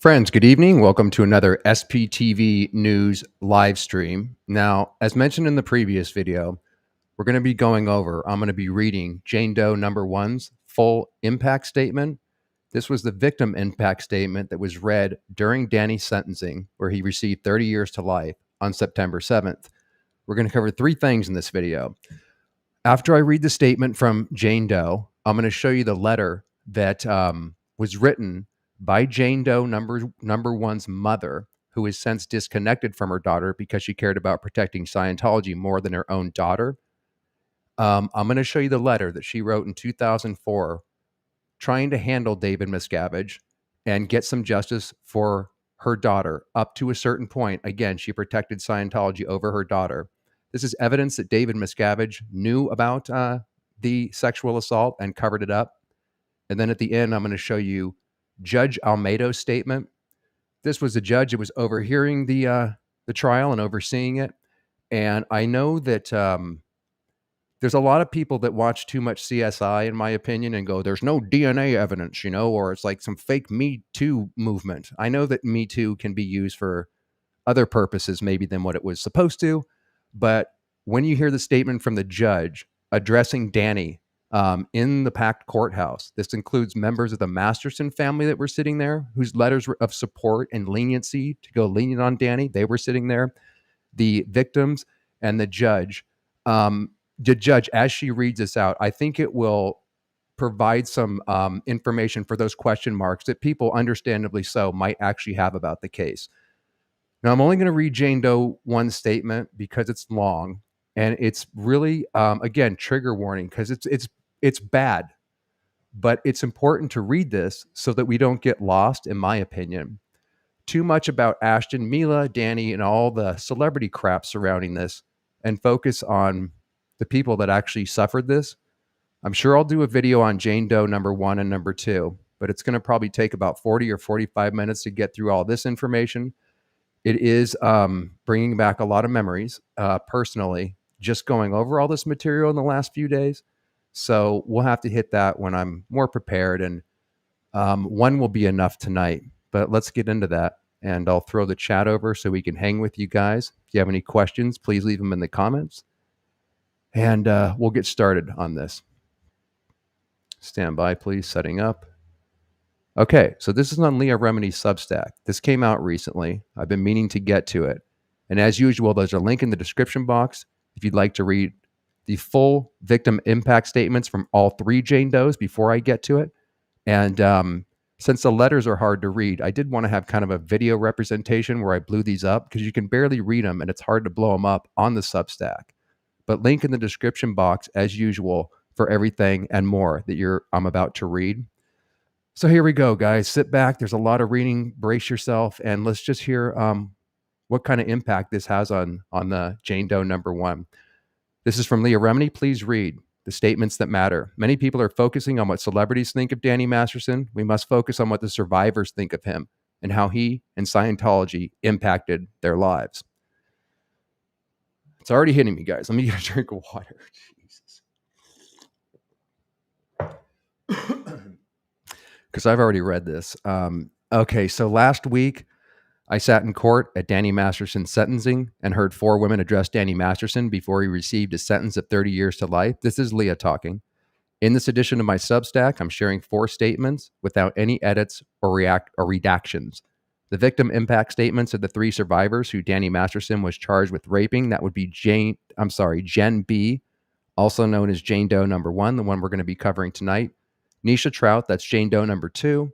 Friends, good evening. Welcome to another SPTV News live stream. Now, as mentioned in the previous video, I'm going to be reading Jane Doe number one's full impact statement. This was the victim impact statement that was read during Danny's sentencing, where he received 30 years to life on September 7th. We're going to cover three things in this video. After I read the statement from Jane Doe, I'm going to show you the letter that was written by Jane Doe number one's mother, who is since disconnected from her daughter because she cared about protecting Scientology more than her own daughter. I'm going to show you the letter that she wrote in 2004, trying to handle David Miscavige and get some justice for her daughter up to a certain point. Again, she protected Scientology over her daughter. This is evidence that David Miscavige knew about the sexual assault and covered it up. And then at the end, I'm going to show you Judge Olmedo's statement. This was the judge that was overhearing the trial and overseeing it. And I know that there's a lot of people that watch too much CSI, in my opinion, and go, there's no DNA evidence, or it's like some fake Me Too movement. I know that Me Too can be used for other purposes maybe than what it was supposed to. But when you hear the statement from the judge addressing Danny in the packed courthouse, this includes members of the Masterson family that were sitting there, whose letters of support and leniency to go lenient on Danny, they were sitting there, the victims and the judge. The judge, as she reads this out, I think it will provide some information for those question marks that people, understandably so, might actually have about the case. Now, I'm only going to read Jane Doe one statement because it's long, and it's really, again, trigger warning, because it's bad, but it's important to read this so that we don't get lost, in my opinion. Too much about Ashton, Mila, Danny, and all the celebrity crap surrounding this, and focus on the people that actually suffered this. I'm sure I'll do a video on Jane Doe number one and number two, but it's going to probably take about 40 or 45 minutes to get through all this information. It is bringing back a lot of memories, personally, just going over all this material in the last few days. So we'll have to hit that when I'm more prepared, and one will be enough tonight. But let's get into that, and I'll throw the chat over so we can hang with you guys. If you have any questions, please leave them in the comments, and we'll get started on this. Stand by, please. Setting up. Okay, so this is on Leah Remini's Substack. This came out recently. I've been meaning to get to it. And as usual, there's a link in the description box if you'd like to read the full victim impact statements from all three Jane Does before I get to it. And since the letters are hard to read, I did want to have kind of a video representation where I blew these up, because you can barely read them and it's hard to blow them up on the Substack. But link in the description box, as usual, for everything and more that I'm about to read. So here we go, guys. Sit back. There's a lot of reading. Brace yourself, and let's just hear what kind of impact this has on the Jane Doe number one. This is from Leah Remini. Please read the statements that matter. Many people are focusing on what celebrities think of Danny Masterson. We must focus on what the survivors think of him and how he and Scientology impacted their lives. It's already hitting me, guys. Let me get a drink of water. Jesus. Because I've already read this. Okay, so last week, I sat in court at Danny Masterson's sentencing and heard four women address Danny Masterson before he received a sentence of 30 years to life. This is Leah talking. In this edition of my Substack, I'm sharing four statements without any edits or redactions. The victim impact statements of the three survivors who Danny Masterson was charged with raping. That would be Jen B, also known as Jane Doe number one, the one we're going to be covering tonight. Niesha Trout, that's Jane Doe number two,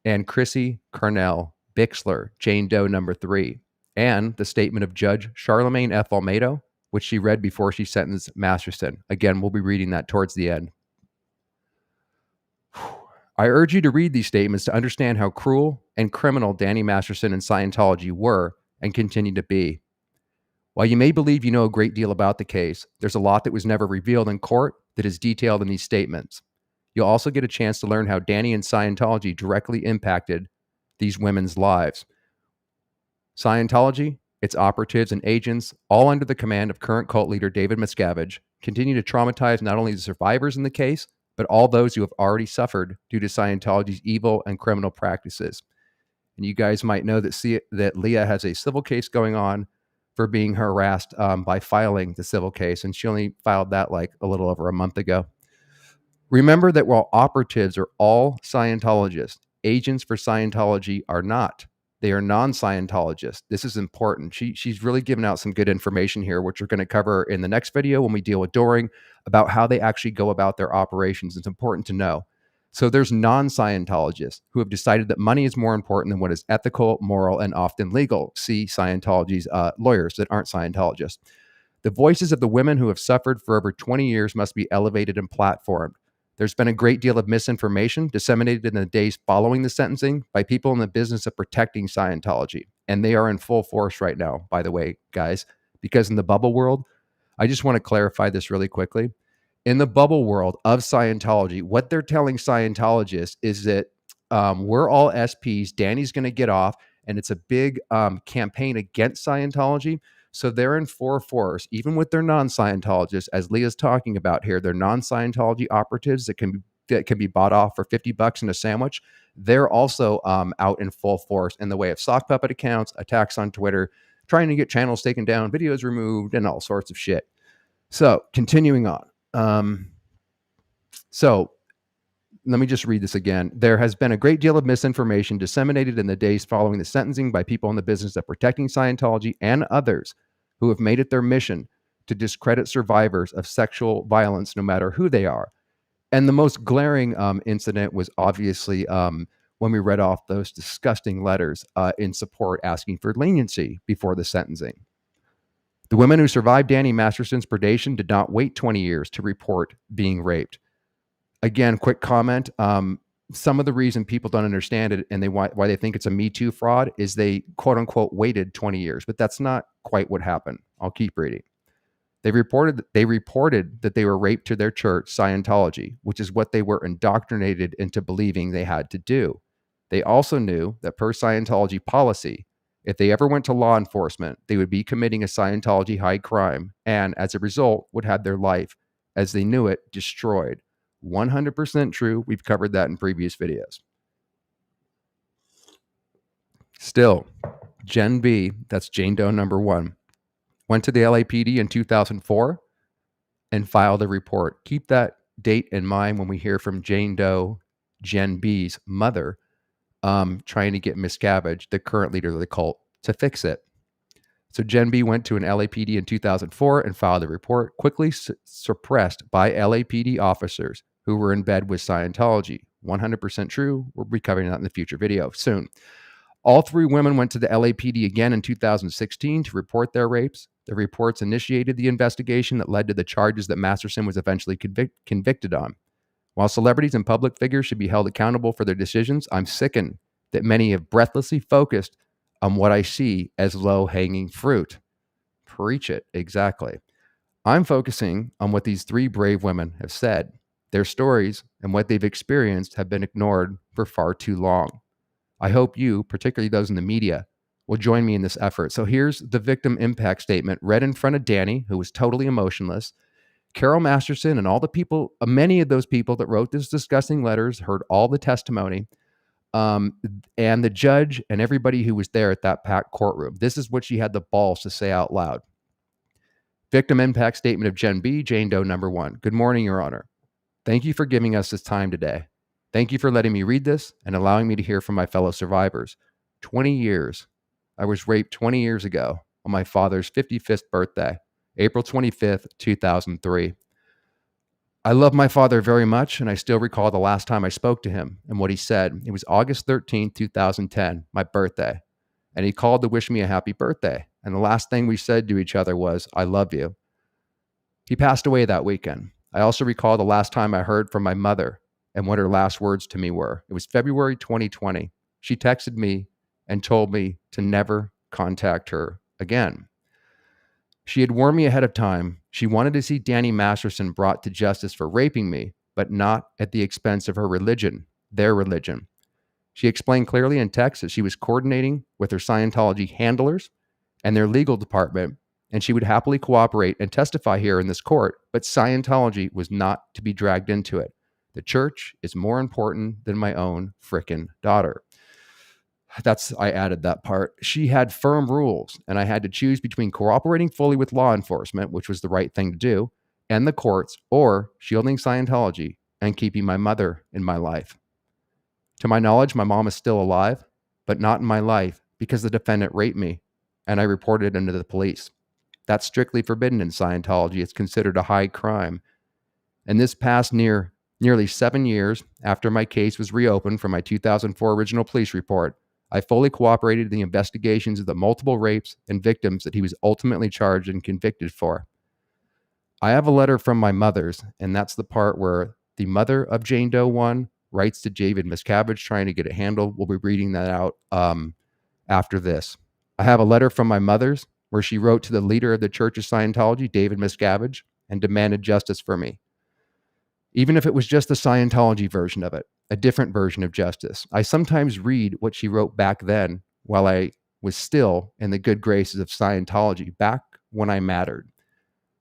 and Chrissie Carnell Bixler, Jane Doe number three, and the statement of Judge Charlaine F. Olmedo, which she read before she sentenced Masterson. Again, we'll be reading that towards the end. I urge you to read these statements to understand how cruel and criminal Danny Masterson and Scientology were and continue to be. While you may believe you know a great deal about the case, there's a lot that was never revealed in court that is detailed in these statements. You'll also get a chance to learn how Danny and Scientology directly impacted these women's lives. Scientology, its operatives and agents, all under the command of current cult leader David Miscavige, continue to traumatize not only the survivors in the case, but all those who have already suffered due to Scientology's evil and criminal practices. And you guys might know that Leah has a civil case going on for being harassed by filing the civil case. And she only filed that like a little over a month ago. Remember that while operatives are all Scientologists, agents for Scientology are not. They are non-Scientologists. This is important. She's really given out some good information here, which we're going to cover in the next video when we deal with Doring, about how they actually go about their operations. It's important to know. So there's non-Scientologists who have decided that money is more important than what is ethical, moral, and often legal. See Scientology's lawyers that aren't Scientologists. The voices of the women who have suffered for over 20 years must be elevated and platformed. There's been a great deal of misinformation disseminated in the days following the sentencing by people in the business of protecting Scientology. And they are in full force right now, by the way, guys, because in the bubble world, I just want to clarify this really quickly. In the bubble world of Scientology, what they're telling Scientologists is that we're all SPs, Danny's going to get off, and it's a big campaign against Scientology. So they're in full force, even with their non-Scientologists, as Leah's talking about here. They're non-Scientology operatives that can be bought off for $50 in a sandwich. They're also out in full force in the way of sock puppet accounts, attacks on Twitter, trying to get channels taken down, videos removed, and all sorts of shit. So continuing on. So let me just read this again. There has been a great deal of misinformation disseminated in the days following the sentencing by people in the business of protecting Scientology and others who have made it their mission to discredit survivors of sexual violence, no matter who they are. And the most glaring incident was obviously when we read off those disgusting letters in support asking for leniency before the sentencing. The women who survived Danny Masterson's predation did not wait 20 years to report being raped. Again, quick comment. Some of the reason people don't understand it and why they think it's a Me Too fraud is they quote unquote waited 20 years, but that's not quite what happened. I'll keep reading. They reported that they were raped to their church, Scientology, which is what they were indoctrinated into believing they had to do. They also knew that per Scientology policy, if they ever went to law enforcement, they would be committing a Scientology high crime and as a result would have their life, as they knew it, destroyed. 100% true. We've covered that in previous videos. Still, Jen B, that's Jane Doe number 1, went to the LAPD in 2004 and filed a report. Keep that date in mind when we hear from Jane Doe, Jen B's mother, trying to get Miscavige, the current leader of the cult, to fix it. So Jen B went to an LAPD in 2004 and filed a report, quickly suppressed by LAPD officers who were in bed with Scientology. 100% true. We'll be covering that in the future video soon. All 3 women went to the LAPD again in 2016 to report their rapes. The reports initiated the investigation that led to the charges that Masterson was eventually convicted on. While celebrities and public figures should be held accountable for their decisions, I'm sickened that many have breathlessly focused on what I see as low-hanging fruit. Preach it, exactly. I'm focusing on what these 3 brave women have said. Their stories and what they've experienced have been ignored for far too long. I hope you, particularly those in the media, will join me in this effort. So here's the victim impact statement read in front of Danny, who was totally emotionless. Carol Masterson and all the people, many of those people that wrote these disgusting letters, heard all the testimony. And the judge and everybody who was there at that packed courtroom. This is what she had the balls to say out loud. Victim impact statement of Jen B, Jane Doe number 1. Good morning, Your Honor. Thank you for giving us this time today. Thank you for letting me read this and allowing me to hear from my fellow survivors. 20 years. I was raped 20 years ago on my father's 55th birthday, April 25th, 2003. I love my father very much, and I still recall the last time I spoke to him and what he said. It was August 13th, 2010, my birthday, and he called to wish me a happy birthday. And the last thing we said to each other was, I love you. He passed away that weekend. I also recall the last time I heard from my mother and what her last words to me were. It was February 2020. She texted me and told me to never contact her again. She had warned me ahead of time. She wanted to see Danny Masterson brought to justice for raping me, but not at the expense of her religion, their religion. She explained clearly in text that she was coordinating with her Scientology handlers and their legal department, and she would happily cooperate and testify here in this court, but Scientology was not to be dragged into it. The church is more important than my own frickin' daughter. I added that part. She had firm rules, and I had to choose between cooperating fully with law enforcement, which was the right thing to do, and the courts, or shielding Scientology and keeping my mother in my life. To my knowledge, my mom is still alive, but not in my life because the defendant raped me, and I reported him to the police. That's strictly forbidden in Scientology. It's considered a high crime. And this past nearly 7 years after my case was reopened from my 2004 original police report, I fully cooperated in the investigations of the multiple rapes and victims that he was ultimately charged and convicted for. I have a letter from my mother's, and that's the part where the mother of Jane Doe 1 writes to David Miscavige trying to get it handled. We'll be reading that out after this. I have a letter from my mother's where she wrote to the leader of the Church of Scientology, David Miscavige, and demanded justice for me. Even if it was just the Scientology version of it, a different version of justice. I sometimes read what she wrote back then while I was still in the good graces of Scientology, back when I mattered.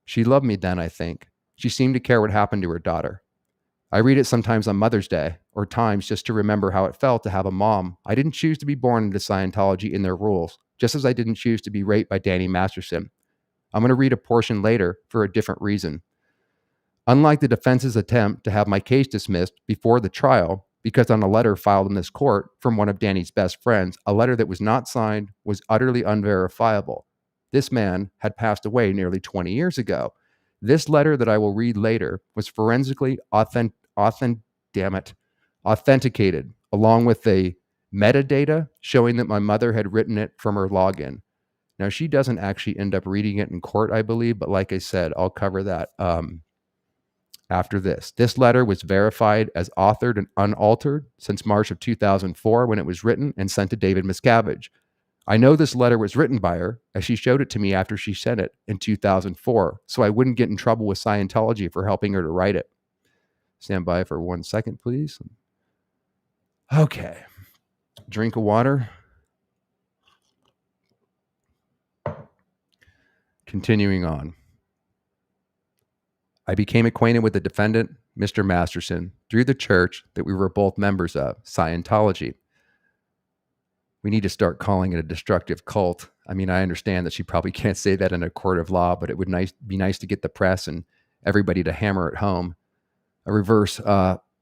She loved me then, I think. She seemed to care what happened to her daughter. I read it sometimes on Mother's Day, or times just to remember how it felt to have a mom. I didn't choose to be born into Scientology in their rules, just as I didn't choose to be raped by Danny Masterson. I'm going to read a portion later for a different reason. Unlike the defense's attempt to have my case dismissed before the trial, because on a letter filed in this court from one of Danny's best friends, a letter that was not signed was utterly unverifiable. This man had passed away nearly 20 years ago. This letter that I will read later was forensically authenticated, along with the metadata showing that my mother had written it from her login. Now, she doesn't actually end up reading it in court, I believe, but like I said, I'll cover that after this. This letter was verified as authored and unaltered since March of 2004 when it was written and sent to David Miscavige. I know this letter was written by her, as she showed it to me after she sent it in 2004, so I wouldn't get in trouble with Scientology for helping her to write it. Stand by for 1 second, please. Okay. Drink of water. Continuing on. I became acquainted with the defendant, Mr. Masterson, through the church that we were both members of, Scientology. We need to start calling it a destructive cult. I mean, I understand that she probably can't say that in a court of law, but it would be nice to get the press and everybody to hammer it home. A reverse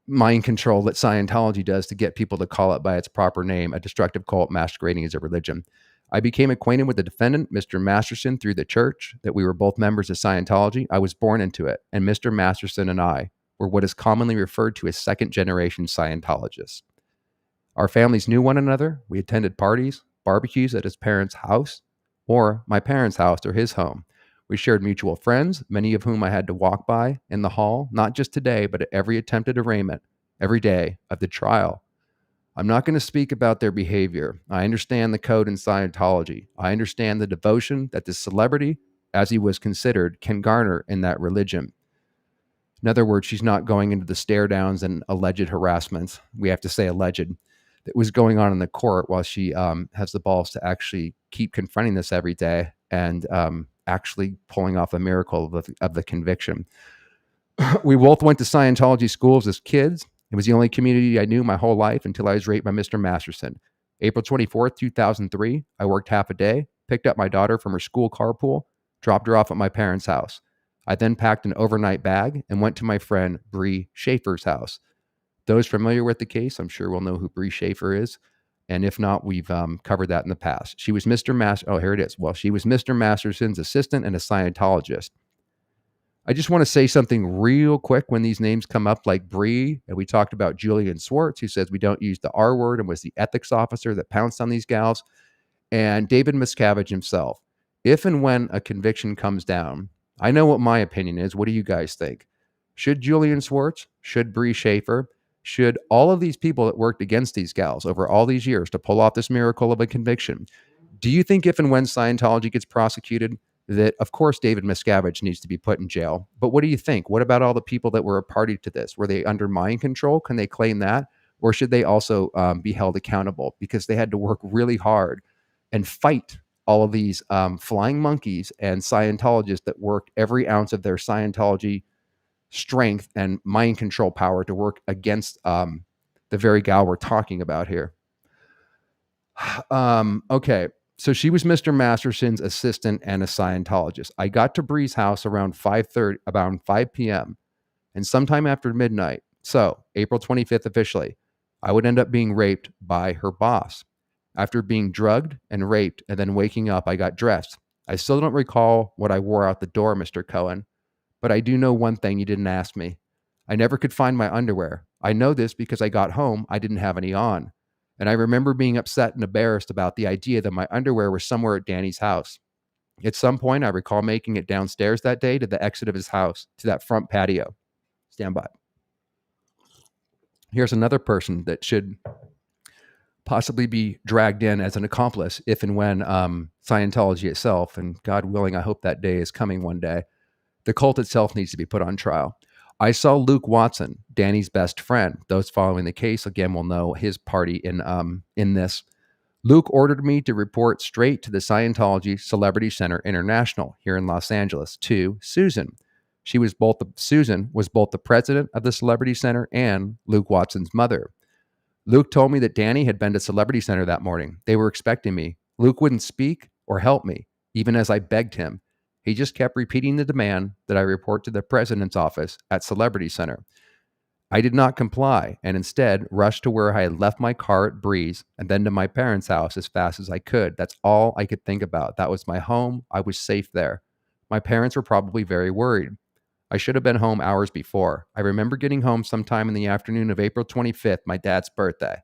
mind control that Scientology does to get people to call it by its proper name, a destructive cult masquerading as a religion. I became acquainted with the defendant, Mr. Masterson, through the church that we were both members of Scientology. I was born into it, and Mr. Masterson and I were what is commonly referred to as second-generation Scientologists. Our families knew one another. We attended parties, barbecues at his parents' house, or my parents' house or his home. We shared mutual friends, many of whom I had to walk by in the hall, not just today, but at every attempted arraignment, every day of the trial. I'm not going to speak about their behavior. I understand the code in Scientology. I understand the devotion that this celebrity, as he was considered, can garner in that religion. In other words, she's not going into the stare downs and alleged harassments. We have to say alleged. That was going on in the court while she has the balls to actually keep confronting this every day and actually pulling off a miracle of the conviction. We both went to Scientology schools as kids. It was the only community I knew my whole life until I was raped by Mr. Masterson. April 24th, 2003, I worked half a day, picked up my daughter from her school carpool, dropped her off at my parents' house. I then packed an overnight bag and went to my friend Bree Schaefer's house. Those familiar with the case, I'm sure will know who Bree Schaefer is. And if not, we've covered that in the past. She was Mr. here it is. Well, she was Mr. Masterson's assistant and a Scientologist. I just want to say something real quick when these names come up, like Bree, and we talked about Julian Swartz, who says we don't use the R word and was the ethics officer that pounced on these gals, and David Miscavige himself. If and when a conviction comes down, I know what my opinion is. What do you guys think? Should Julian Swartz? Should Bree Schaefer? Should all of these people that worked against these gals over all these years to pull off this miracle of a conviction, do you think if and when Scientology gets prosecuted, that of course David Miscavige needs to be put in jail? But what do you think? What about all the people that were a party to this? Were they under mind control? Can they claim that? Or should they also be held accountable because they had to work really hard and fight all of these flying monkeys and Scientologists that worked every ounce of their Scientology strength and mind control power to work against the very gal we're talking about here? Okay. So she was Mr. Masterson's assistant and a Scientologist. I got to Bree's house around 5:30, around 5 p.m. and sometime after midnight. So April 25th officially, I would end up being raped by her boss. After being drugged and raped and then waking up, I got dressed. I still don't recall what I wore out the door, Mr. Cohen, but I do know one thing you didn't ask me. I never could find my underwear. I know this because I got home, I didn't have any on. And I remember being upset and embarrassed about the idea that my underwear was somewhere at Danny's house. At some point, I recall making it downstairs that day to the exit of his house, to that front patio. Stand by. Here's another person that should possibly be dragged in as an accomplice if and when Scientology itself, and God willing, I hope that day is coming one day, the cult itself needs to be put on trial. I saw Luke Watson, Danny's best friend. Those following the case, again, will know his party in this. Luke ordered me to report straight to the Scientology Celebrity Center International here in Los Angeles to Susan. Susan was both the president of the Celebrity Center and Luke Watson's mother. Luke told me that Danny had been to Celebrity Center that morning. They were expecting me. Luke wouldn't speak or help me, even as I begged him. He just kept repeating the demand that I report to the president's office at Celebrity Center. I did not comply and instead rushed to where I had left my car at Breeze and then to my parents' house as fast as I could. That's all I could think about. That was my home. I was safe there. My parents were probably very worried. I should have been home hours before. I remember getting home sometime in the afternoon of April 25th, my dad's birthday.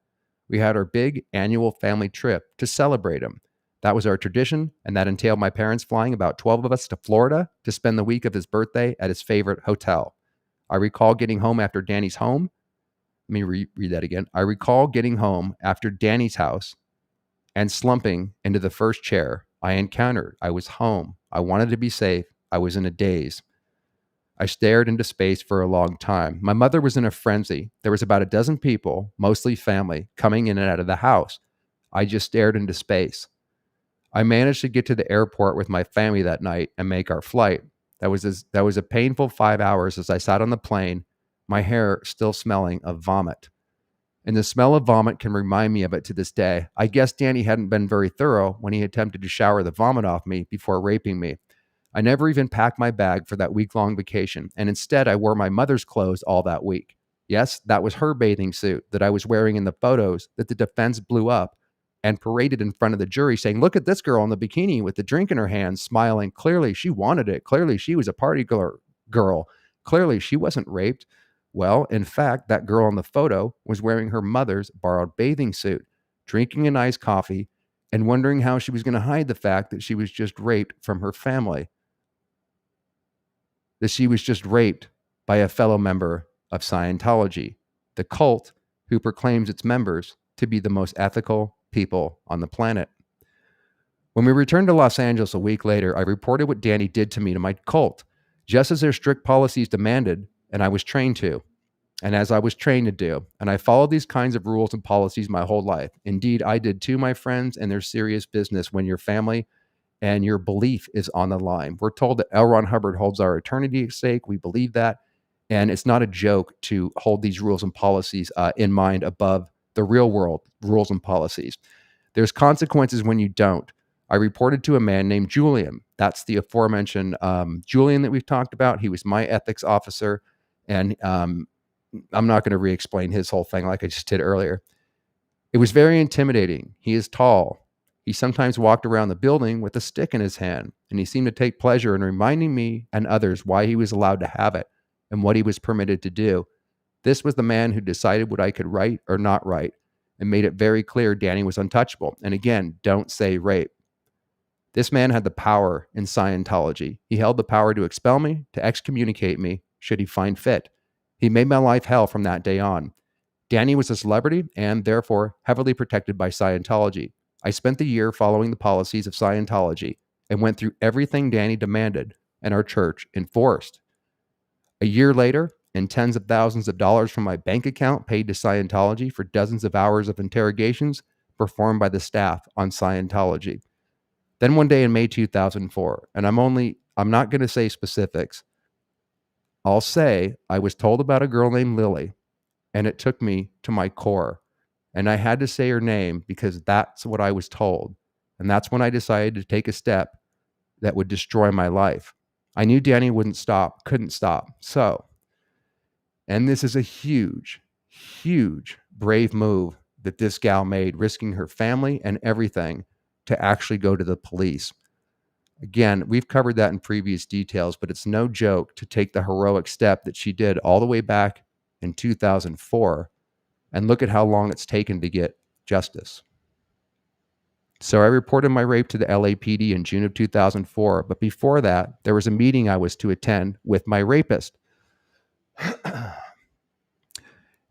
We had our big annual family trip to celebrate him. That was our tradition, and that entailed my parents flying about 12 of us to Florida to spend the week of his birthday at his favorite hotel. I recall getting home after Danny's home. Let me read that again. I recall getting home after Danny's house and slumping into the first chair I encountered. I was home. I wanted to be safe. I was in a daze. I stared into space for a long time. My mother was in a frenzy. There was about a dozen people, mostly family, coming in and out of the house. I just stared into space. I managed to get to the airport with my family that night and make our flight. That was a painful 5 hours as I sat on the plane, my hair still smelling of vomit. And the smell of vomit can remind me of it to this day. I guess Danny hadn't been very thorough when he attempted to shower the vomit off me before raping me. I never even packed my bag for that week-long vacation, and instead I wore my mother's clothes all that week. Yes, that was her bathing suit that I was wearing in the photos that the defense blew up and paraded in front of the jury saying, look at this girl in the bikini with the drink in her hand, smiling. Clearly, she wanted it. Clearly, she was a party girl. Clearly, she wasn't raped. Well, in fact, that girl in the photo was wearing her mother's borrowed bathing suit, drinking an iced coffee, and wondering how she was going to hide the fact that she was just raped from her family. That she was just raped by a fellow member of Scientology, the cult who proclaims its members to be the most ethical people on the planet. When we returned to Los Angeles a week later, I reported what Danny did to me to my cult, just as their strict policies demanded, and I was trained to, and as I was trained to do. And I followed these kinds of rules and policies my whole life. Indeed, I did too, my friends, and there's serious business when your family and your belief is on the line. We're told that L. Ron Hubbard holds our eternity at stake. We believe that. And it's not a joke to hold these rules and policies in mind above the real world rules and policies. There's consequences when you don't. I reported to a man named Julian. That's the aforementioned Julian that we've talked about. He was my ethics officer. And I'm not going to re-explain his whole thing like I just did earlier. It was very intimidating. He is tall. He sometimes walked around the building with a stick in his hand, and he seemed to take pleasure in reminding me and others why he was allowed to have it and what he was permitted to do. This was the man who decided what I could write or not write and made it very clear Danny was untouchable. And again, don't say rape. This man had the power in Scientology. He held the power to expel me, to excommunicate me, should he find fit. He made my life hell from that day on. Danny was a celebrity and therefore heavily protected by Scientology. I spent the year following the policies of Scientology and went through everything Danny demanded and our church enforced. A year later, and tens of thousands of dollars from my bank account paid to Scientology for dozens of hours of interrogations performed by the staff on Scientology. Then one day in May 2004, and I'm not going to say specifics. I'll say I was told about a girl named Lily, and it took me to my core. And I had to say her name because that's what I was told. And that's when I decided to take a step that would destroy my life. I knew Danny couldn't stop. So, and this is a huge, huge, brave move that this gal made, risking her family and everything to actually go to the police. Again, we've covered that in previous details, but it's no joke to take the heroic step that she did all the way back in 2004 and look at how long it's taken to get justice. So I reported my rape to the LAPD in June of 2004, but before that, there was a meeting I was to attend with my rapist.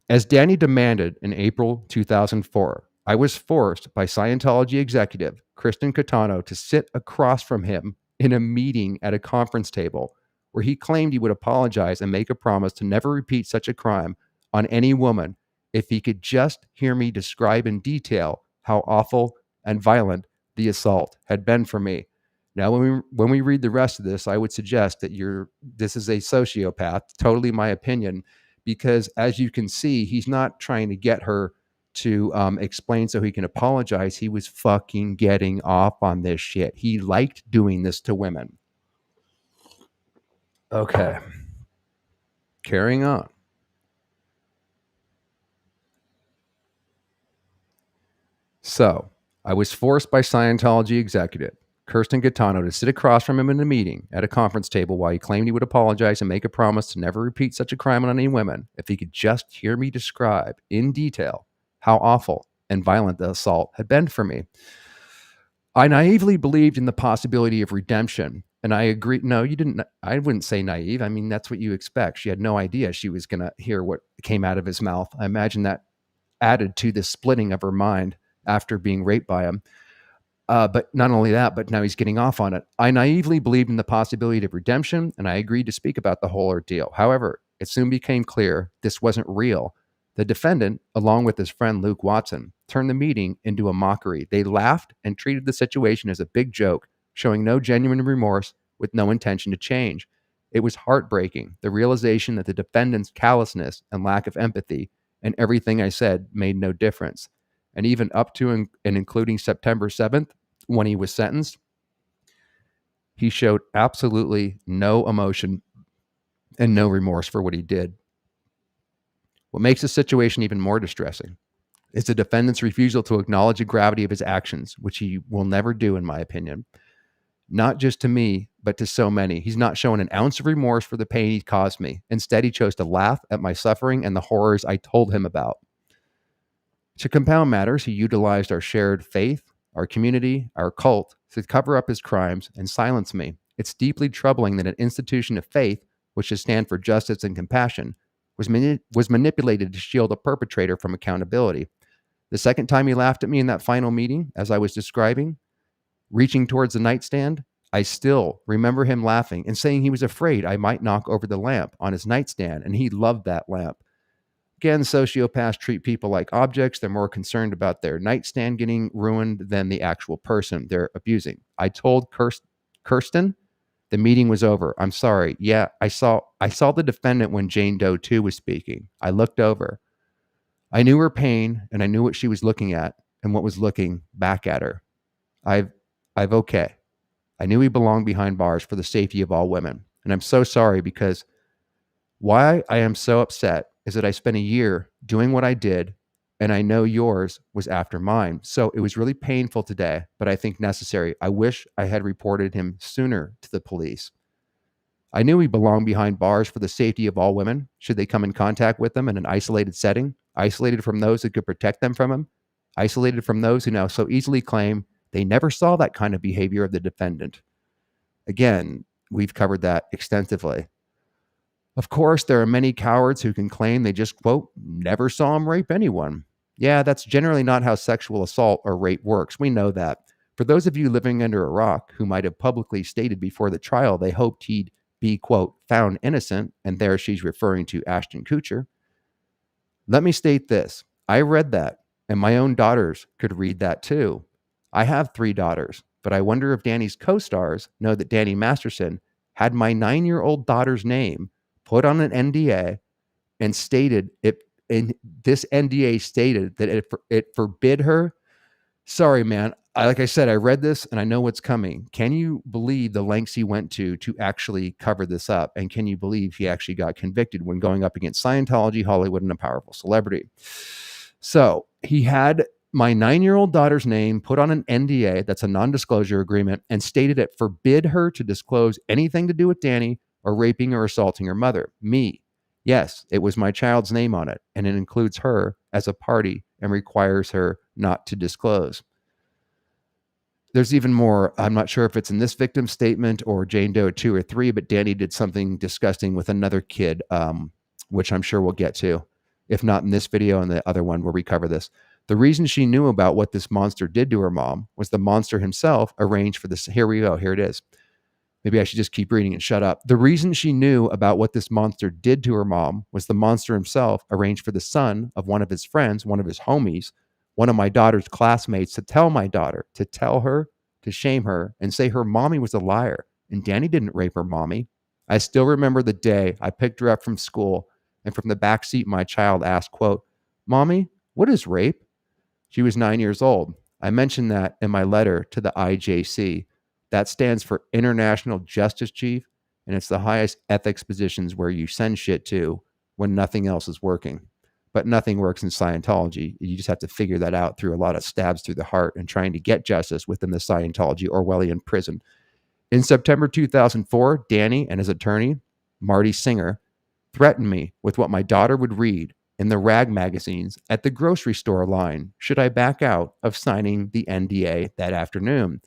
As Danny demanded in April 2004, I was forced by Scientology executive Kristen Catano to sit across from him in a meeting at a conference table where he claimed he would apologize and make a promise to never repeat such a crime on any woman if he could just hear me describe in detail how awful and violent the assault had been for me. Now, when we read the rest of this, I would suggest that this is a sociopath, totally my opinion, because as you can see, he's not trying to get her to explain so he can apologize. He was fucking getting off on this shit. He liked doing this to women. Okay. Carrying on. So, I was forced by Scientology executive Kirsten Gattano to sit across from him in a meeting at a conference table while he claimed he would apologize and make a promise to never repeat such a crime on any women if he could just hear me describe in detail how awful and violent the assault had been for me. I naively believed in the possibility of redemption, and I agreed. No, you didn't. I wouldn't say naive. I mean, that's what you expect. She had no idea she was going to hear what came out of his mouth. I imagine that added to the splitting of her mind after being raped by him. But not only that, but now he's getting off on it. I naively believed in the possibility of redemption, and I agreed to speak about the whole ordeal. However, it soon became clear this wasn't real. The defendant, along with his friend Luke Watson, turned the meeting into a mockery. They laughed and treated the situation as a big joke, showing no genuine remorse with no intention to change. It was heartbreaking, the realization that the defendant's callousness and lack of empathy and everything I said made no difference. And even up to and including September 7th, when he was sentenced, he showed absolutely no emotion and no remorse for what he did. What makes the situation even more distressing is the defendant's refusal to acknowledge the gravity of his actions, which he will never do, in my opinion. Not just to me, but to so many. He's not shown an ounce of remorse for the pain he caused me. Instead, he chose to laugh at my suffering and the horrors I told him about. To compound matters, he utilized our shared faith, our community, our cult to cover up his crimes and silence me. It's deeply troubling that an institution of faith, which should stand for justice and compassion, was manipulated to shield a perpetrator from accountability. The second time he laughed at me in that final meeting, as I was describing, reaching towards the nightstand, I still remember him laughing and saying he was afraid I might knock over the lamp on his nightstand, and he loved that lamp. Again, sociopaths treat people like objects. They're more concerned about their nightstand getting ruined than the actual person they're abusing. I told Kirsten the meeting was over. I'm sorry. Yeah, I saw the defendant when Jane Doe 2 was speaking. I looked over. I knew her pain, and I knew what she was looking at and what was looking back at her. I've okay. I knew he belonged behind bars for the safety of all women. And I'm so sorry, because why I am so upset is that I spent a year doing what I did, and I know yours was after mine. So it was really painful today, but I think necessary. I wish I had reported him sooner to the police. I knew he belonged behind bars for the safety of all women, should they come in contact with them in an isolated setting, isolated from those who could protect them from him, isolated from those who now so easily claim they never saw that kind of behavior of the defendant. Again, we've covered that extensively. Of course, there are many cowards who can claim they just, quote, never saw him rape anyone. Yeah, that's generally not how sexual assault or rape works. We know that. For those of you living under a rock who might have publicly stated before the trial they hoped he'd be, quote, found innocent, and there she's referring to Ashton Kutcher, let me state this. I read that, and my own daughters could read that too. I have 3 daughters, but I wonder if Danny's co-stars know that Danny Masterson had my 9-year-old daughter's name put on an NDA and stated it And this NDA stated that it forbid her. Sorry, man. Like I said, I read this and I know what's coming. Can you believe the lengths he went to actually cover this up? And can you believe he actually got convicted when going up against Scientology, Hollywood, and a powerful celebrity? So he had my 9-year-old daughter's name put on an NDA, that's a non-disclosure agreement, and stated it forbid her to disclose anything to do with Danny or raping or assaulting her mother, me. Yes, it was my child's name on it, and it includes her as a party and requires her not to disclose. There's even more. I'm not sure if it's in this victim's statement or Jane Doe 2 or 3, but Danny did something disgusting with another kid, which I'm sure we'll get to. If not in this video, in the other one, where we cover this. The reason she knew about what this monster did to her mom was the monster himself arranged for this. Here we go. Here it is. Maybe I should just keep reading and shut up. The reason she knew about what this monster did to her mom was the monster himself arranged for the son of one of his friends, one of his homies, one of my daughter's classmates, to tell my daughter, to tell her, to shame her, and say her mommy was a liar. And Danny didn't rape her mommy. I still remember the day I picked her up from school, and from the back seat, my child asked, quote, "Mommy, what is rape?" She was 9 years old. I mentioned that in my letter to the IJC. That stands for International Justice Chief, and it's the highest ethics positions where you send shit to when nothing else is working. But nothing works in Scientology. You just have to figure that out through a lot of stabs through the heart and trying to get justice within the Scientology Orwellian prison. In September 2004, Danny and his attorney, Marty Singer, threatened me with what my daughter would read in the rag magazines at the grocery store line should I back out of signing the NDA that afternoon.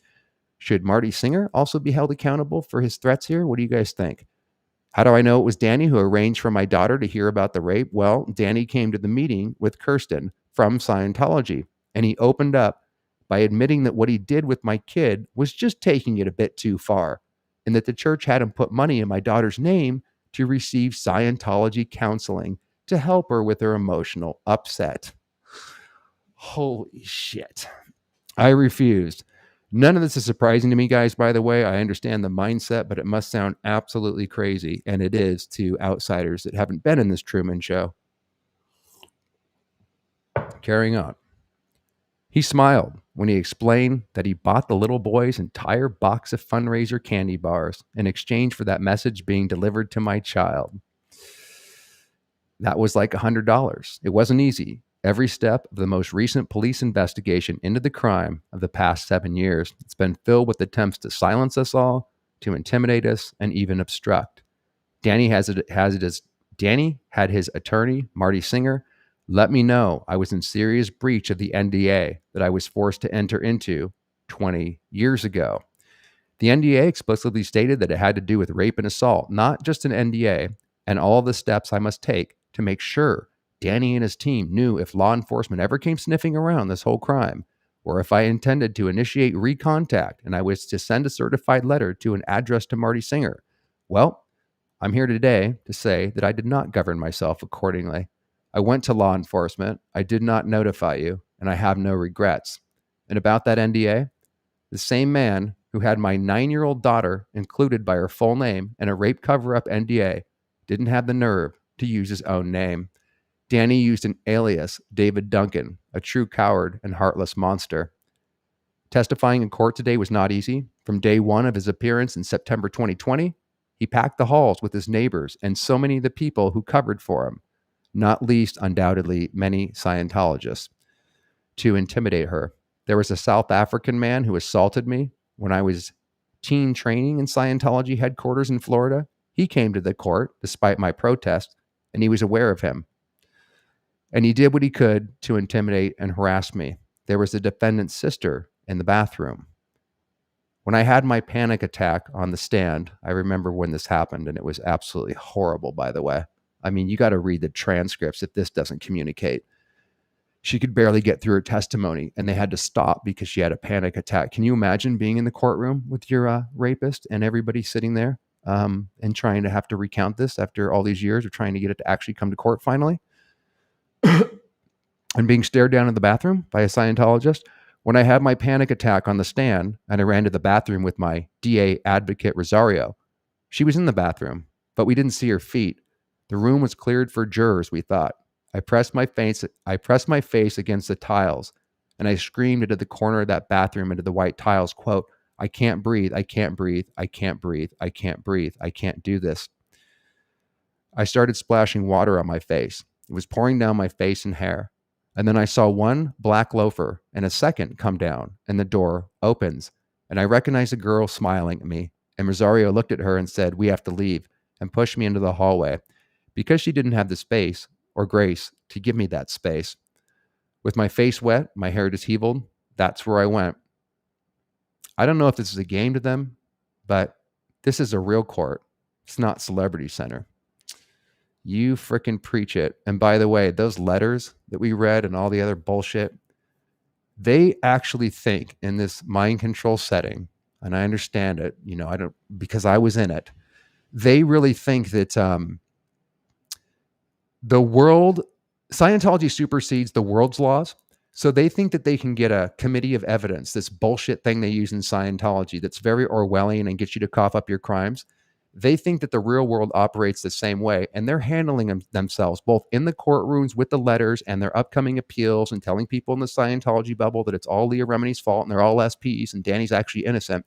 Should Marty Singer also be held accountable for his threats here? What do you guys think? How do I know it was Danny who arranged for my daughter to hear about the rape? Well, Danny came to the meeting with Kirsten from Scientology, and he opened up by admitting that what he did with my kid was just taking it a bit too far, and that the church had him put money in my daughter's name to receive Scientology counseling to help her with her emotional upset. Holy shit. I refused. None of this is surprising to me, guys, by the way. I understand the mindset, but it must sound absolutely crazy, and it is to outsiders that haven't been in this Truman Show. Carrying on. He smiled when he explained that he bought the little boy's entire box of fundraiser candy bars in exchange for that message being delivered to my child. That was like $100. It wasn't easy. Every step of the most recent police investigation into the crime of the past 7 years, it's been filled with attempts to silence us all, to intimidate us, and even obstruct. Danny had his attorney, Marty Singer, let me know I was in serious breach of the NDA that I was forced to enter into 20 years ago. The NDA explicitly stated that it had to do with rape and assault, not just an NDA, and all the steps I must take to make sure Danny and his team knew if law enforcement ever came sniffing around this whole crime, or if I intended to initiate recontact and I was to send a certified letter to an address to Marty Singer. Well, I'm here today to say that I did not govern myself accordingly. I went to law enforcement, I did not notify you, and I have no regrets. And about that NDA, the same man who had my 9-year-old daughter included by her full name in a rape cover-up NDA didn't have the nerve to use his own name. Danny used an alias, David Duncan, a true coward and heartless monster. Testifying in court today was not easy. From day one of his appearance in September 2020, he packed the halls with his neighbors and so many of the people who covered for him, not least, undoubtedly, many Scientologists, to intimidate her. There was a South African man who assaulted me when I was teen training in Scientology headquarters in Florida. He came to the court despite my protest, and he was aware of him. And he did what he could to intimidate and harass me. There was a defendant's sister in the bathroom. When I had my panic attack on the stand, I remember when this happened, and it was absolutely horrible, by the way. I mean, you got to read the transcripts if this doesn't communicate. She could barely get through her testimony, and they had to stop because she had a panic attack. Can you imagine being in the courtroom with your rapist and everybody sitting there and trying to have to recount this after all these years of trying to get it to actually come to court finally? And being stared down in the bathroom by a Scientologist? When I had my panic attack on the stand and I ran to the bathroom with my DA advocate, Rosario, she was in the bathroom, but we didn't see her feet. The room was cleared for jurors, we thought. I pressed my face against the tiles, and I screamed into the corner of that bathroom, into the white tiles, quote, I can't breathe. I can't breathe. I can't breathe. I can't breathe. I can't do this. I started splashing water on my face. It was pouring down my face and hair. And then I saw one black loafer and a second come down, and the door opens. And I recognized a girl smiling at me. And Rosario looked at her and said, we have to leave, and pushed me into the hallway because she didn't have the space or grace to give me that space. With my face wet, my hair disheveled, that's where I went. I don't know if this is a game to them, but this is a real court. It's not Celebrity Center. You frickin' preach it. And by the way, those letters that we read and all the other bullshit, they actually think in this mind control setting, and I understand it, I don't, because I was in it. They really think that Scientology supersedes the world's laws. So they think that they can get a committee of evidence, this bullshit thing they use in Scientology that's very Orwellian and gets you to cough up your crimes. They think that the real world operates the same way, and they're handling themselves both in the courtrooms with the letters and their upcoming appeals and telling people in the Scientology bubble that it's all Leah Remini's fault and they're all SPs and Danny's actually innocent.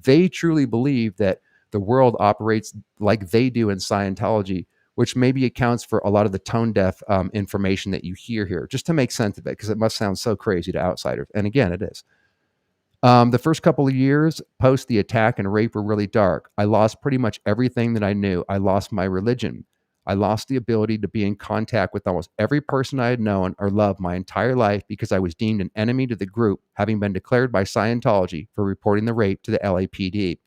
They truly believe that the world operates like they do in Scientology, which maybe accounts for a lot of the tone deaf information that you hear here, just to make sense of it, because it must sound so crazy to outsiders. And again, it is. The first couple of years post the attack and rape were really dark. I lost pretty much everything that I knew. I lost my religion. I lost the ability to be in contact with almost every person I had known or loved my entire life because I was deemed an enemy to the group, having been declared by Scientology for reporting the rape to the LAPD.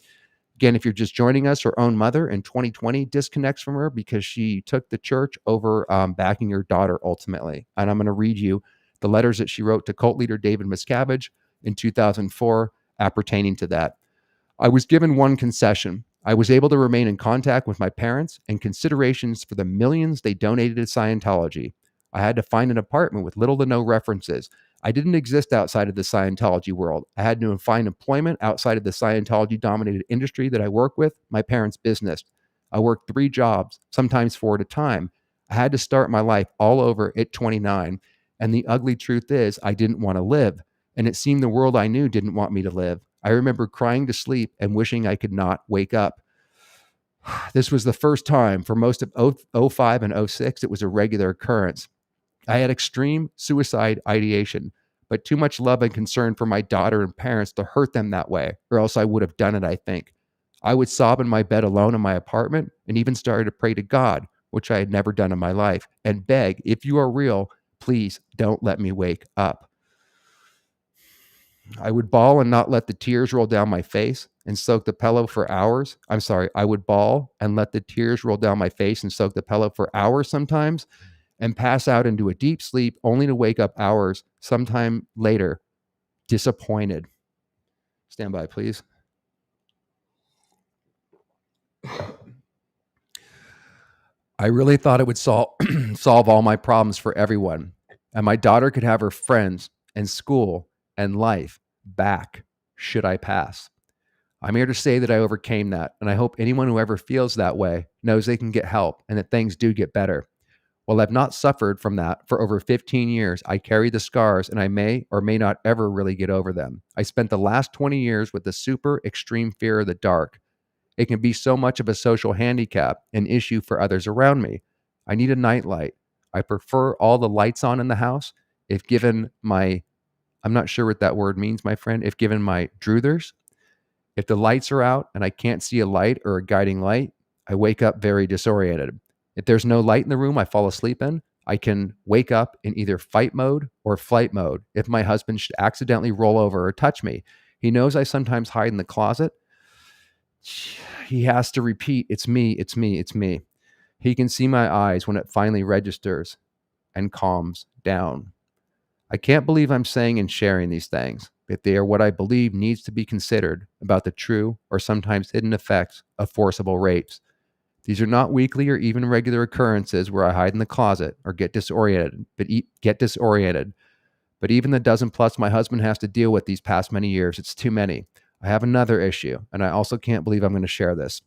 Again, if you're just joining us, her own mother in 2020 disconnects from her because she took the church over backing her daughter ultimately. And I'm going to read you the letters that she wrote to cult leader David Miscavige in 2004 appertaining to that. I was given one concession. I was able to remain in contact with my parents and considerations for the millions they donated to Scientology. I had to find an apartment with little to no references. I didn't exist outside of the Scientology world. I had to find employment outside of the Scientology-dominated industry that I work with, my parents' business. I worked 3 jobs, sometimes 4 at a time. I had to start my life all over at 29. And the ugly truth is, I didn't want to live. And it seemed the world I knew didn't want me to live. I remember crying to sleep and wishing I could not wake up. This was the first time for most of 05 and 06, it was a regular occurrence. I had extreme suicide ideation, but too much love and concern for my daughter and parents to hurt them that way, or else I would have done it, I think. I would sob in my bed alone in my apartment and even started to pray to God, which I had never done in my life, and beg, if you are real, please don't let me wake up. I would bawl and not let the tears roll down my face and soak the pillow for hours. I would bawl and let the tears roll down my face and soak the pillow for hours sometimes and pass out into a deep sleep only to wake up hours sometime later, disappointed. Stand by, please. I really thought it would solve all my problems for everyone, and my daughter could have her friends and school and life back should I pass. I'm here to say that I overcame that, and I hope anyone who ever feels that way knows they can get help and that things do get better. While I've not suffered from that for over 15 years, I carry the scars and I may or may not ever really get over them. I spent the last 20 years with the super extreme fear of the dark. It can be so much of a social handicap, an issue for others around me. I need a nightlight. I prefer all the lights on in the house. If given my, I'm not sure what that word means, my friend, if given my druthers, if the lights are out and I can't see a light or a guiding light, I wake up very disoriented. If there's no light in the room I fall asleep in, I can wake up in either fight mode or flight mode if my husband should accidentally roll over or touch me. He knows I sometimes hide in the closet. He has to repeat, it's me, it's me, it's me. He can see my eyes when it finally registers and calms down. I can't believe I'm saying and sharing these things, but they are what I believe needs to be considered about the true or sometimes hidden effects of forcible rapes. These are not weekly or even regular occurrences where I hide in the closet or get disoriented. But even the dozen plus my husband has to deal with these past many years, it's too many. I have another issue, and I also can't believe I'm going to share this.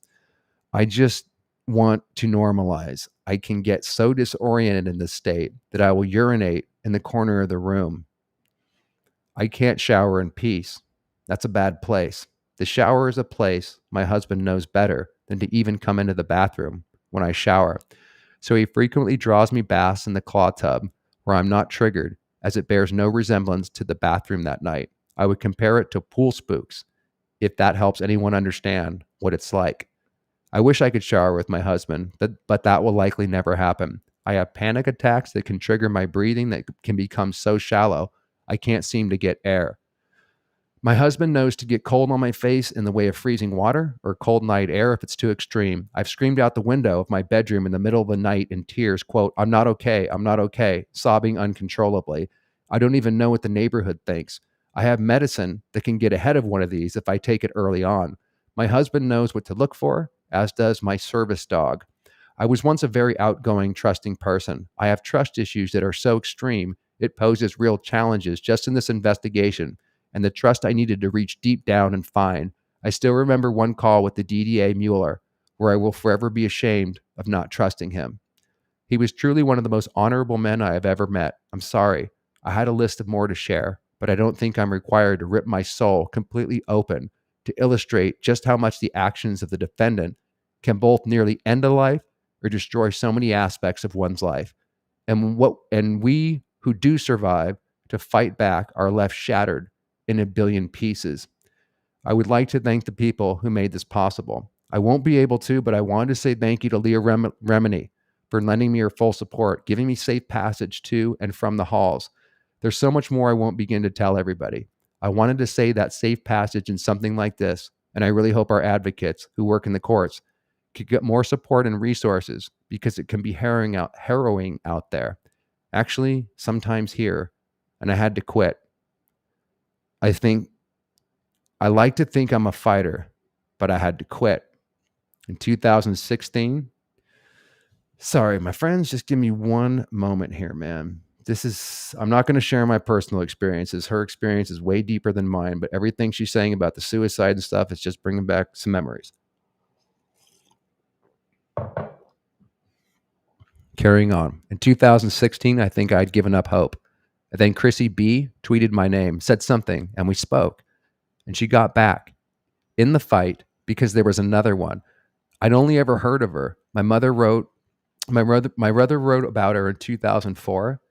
I just want to normalize. I can get so disoriented in this state that I will urinate in the corner of the room. I can't shower in peace. That's a bad place. The shower is a place my husband knows better than to even come into the bathroom when I shower. So he frequently draws me baths in the claw tub where I'm not triggered, as it bears no resemblance to the bathroom that night. I would compare it to pool spooks, if that helps anyone understand what it's like. I wish I could shower with my husband, but that will likely never happen. I have panic attacks that can trigger my breathing that can become so shallow I can't seem to get air. My husband knows to get cold on my face in the way of freezing water or cold night air if it's too extreme. I've screamed out the window of my bedroom in the middle of the night in tears, quote, I'm not okay, sobbing uncontrollably. I don't even know what the neighborhood thinks. I have medicine that can get ahead of one of these if I take it early on. My husband knows what to look for, as does my service dog. I was once a very outgoing, trusting person. I have trust issues that are so extreme, it poses real challenges just in this investigation, and the trust I needed to reach deep down and find. I still remember one call with the DDA Mueller, where I will forever be ashamed of not trusting him. He was truly one of the most honorable men I have ever met. I'm sorry. I had a list of more to share, but I don't think I'm required to rip my soul completely open to illustrate just how much the actions of the defendant can both nearly end a life or destroy so many aspects of one's life. And we who do survive to fight back are left shattered in a billion pieces. I would like to thank the people who made this possible. I won't be able to, but I wanted to say thank you to Leah Remini for lending me her full support, giving me safe passage to and from the halls. There's so much more I won't begin to tell everybody. I wanted to say that safe passage in something like this, and I really hope our advocates who work in the courts could get more support and resources, because it can be harrowing out there. Actually, sometimes here, and I had to quit. I like to think I'm a fighter, but I had to quit. In 2016, sorry, my friends, just give me one moment here, man. I'm not going to share my personal experiences. Her experience is way deeper than mine, but everything she's saying about the suicide and stuff is just bringing back some memories. Carrying on. In 2016, I think I'd given up hope. And then Chrissie B tweeted my name, said something, and we spoke. And she got back in the fight because there was another one. I'd only ever heard of her. My brother wrote about her in 2004.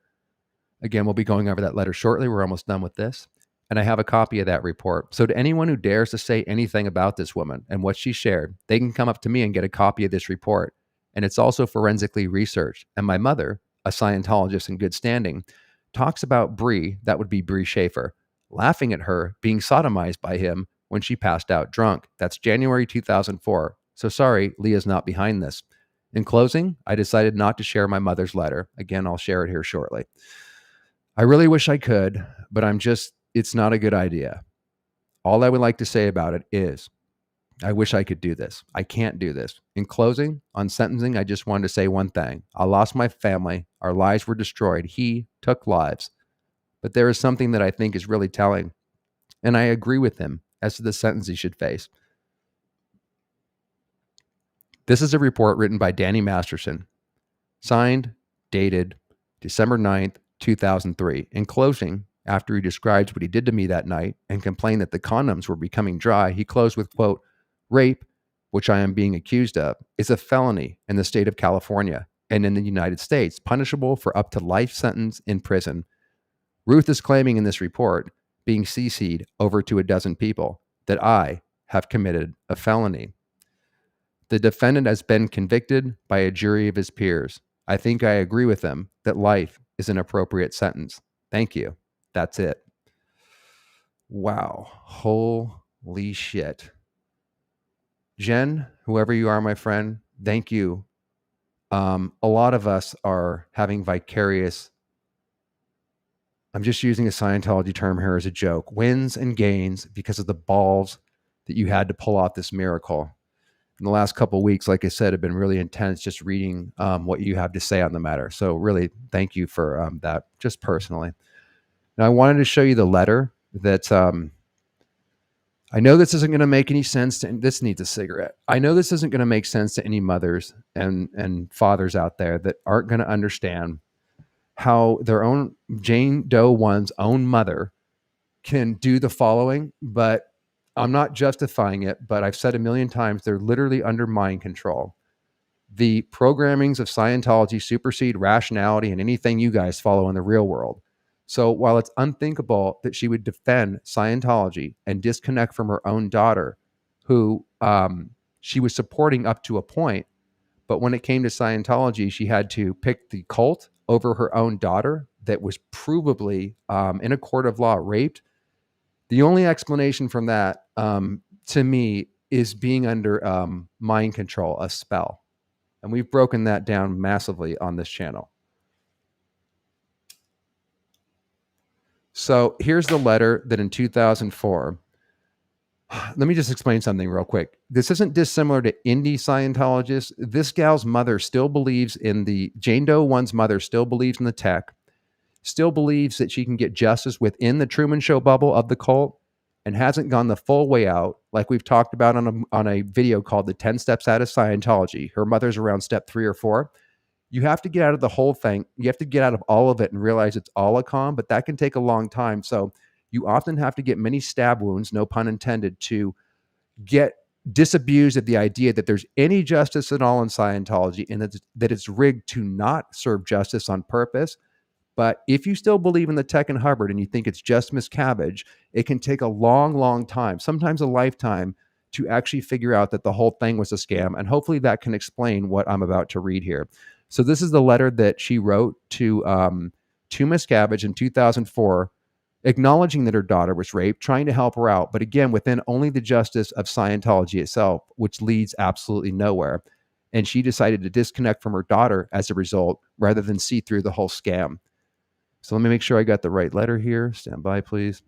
Again, we'll be going over that letter shortly. We're almost done with this. And I have a copy of that report. So to anyone who dares to say anything about this woman and what she shared, they can come up to me and get a copy of this report. And it's also forensically researched. And my mother, a Scientologist in good standing, talks about Bree, that would be Bree Schaefer, laughing at her being sodomized by him when she passed out drunk. That's January 2004. So sorry, Leah's not behind this. In closing, I decided not to share my mother's letter. Again, I'll share it here shortly. I really wish I could, but it's not a good idea. All I would like to say about it is, I wish I could do this. I can't do this. In closing, on sentencing, I just wanted to say one thing. I lost my family. Our lives were destroyed. He took lives. But there is something that I think is really telling, and I agree with him as to the sentence he should face. This is a report written by Danny Masterson, signed, dated December 9th, 2003. In closing, after he describes what he did to me that night and complained that the condoms were becoming dry, he closed with, quote, rape, which I am being accused of, is a felony in the state of California and in the United States, punishable for up to life sentence in prison. Ruth is claiming in this report, being CC'd over to a dozen people, that I have committed a felony. The defendant has been convicted by a jury of his peers. I think I agree with them that life is an appropriate sentence. Thank you. That's it. Wow. Holy shit. Jen, whoever you are, my friend, thank you. A lot of us are having vicarious, I'm just using a Scientology term here as a joke, wins and gains because of the balls that you had to pull off this miracle. In the last couple of weeks, like I said, have been really intense just reading what you have to say on the matter. So really, thank you for that, just personally. Now, I wanted to show you the letter that I know this isn't going to make any sense to, this needs a cigarette. I know this isn't going to make sense to any mothers and fathers out there that aren't going to understand how their own Jane Doe one's own mother can do the following, but I'm not justifying it, but I've said a million times, they're literally under mind control. The programmings of Scientology supersede rationality and anything you guys follow in the real world. So while it's unthinkable that she would defend Scientology and disconnect from her own daughter, who she was supporting up to a point, but when it came to Scientology, she had to pick the cult over her own daughter that was provably in a court of law raped. The only explanation from that, to me, is being under mind control, a spell. And we've broken that down massively on this channel. So here's the letter that in 2004, let me just explain something real quick. This isn't dissimilar to indie Scientologists. This gal's mother still believes in Jane Doe one's mother still believes in the tech, still believes that she can get justice within the Truman Show bubble of the cult, and hasn't gone the full way out, like we've talked about on a video called The 10 Steps Out of Scientology. Her mother's around step 3 or 4. You have to get out of the whole thing. You have to get out of all of it and realize it's all a con, but that can take a long time. So you often have to get many stab wounds, no pun intended, to get disabused of the idea that there's any justice at all in Scientology and that it's rigged to not serve justice on purpose. But if you still believe in the tech and Hubbard and you think it's just Miscavige, it can take a long, long time, sometimes a lifetime, to actually figure out that the whole thing was a scam. And hopefully that can explain what I'm about to read here. So this is the letter that she wrote to Miscavige in 2004, acknowledging that her daughter was raped, trying to help her out, but again, within only the justice of Scientology itself, which leads absolutely nowhere. And she decided to disconnect from her daughter as a result, rather than see through the whole scam. So let me make sure I got the right letter here. Stand by, please.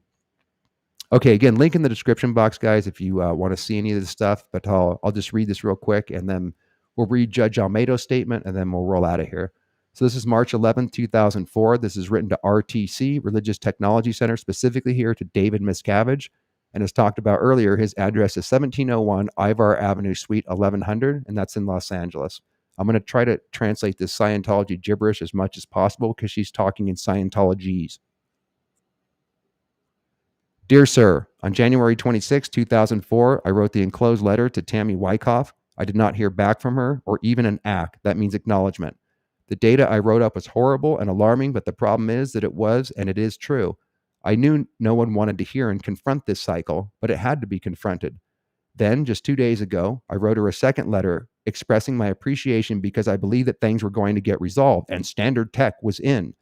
Okay, again, link in the description box, guys, if you want to see any of this stuff. But I'll just read this real quick, and then we'll read Judge Olmedo's statement, and then we'll roll out of here. So this is March 11th, 2004. This is written to RTC, Religious Technology Center, specifically here to David Miscavige. And as talked about earlier, his address is 1701 Ivar Avenue, Suite 1100, and that's in Los Angeles. I'm going to try to translate this Scientology gibberish as much as possible because she's talking in Scientologese. Dear Sir, on January 26, 2004, I wrote the enclosed letter to Tammy Wyckoff. I did not hear back from her or even an ack. That means acknowledgement. The data I wrote up was horrible and alarming, but the problem is that it was, and it is true. I knew no one wanted to hear and confront this cycle, but it had to be confronted. Then, just 2 days ago, I wrote her a second letter expressing my appreciation because I believed that things were going to get resolved and standard tech was in.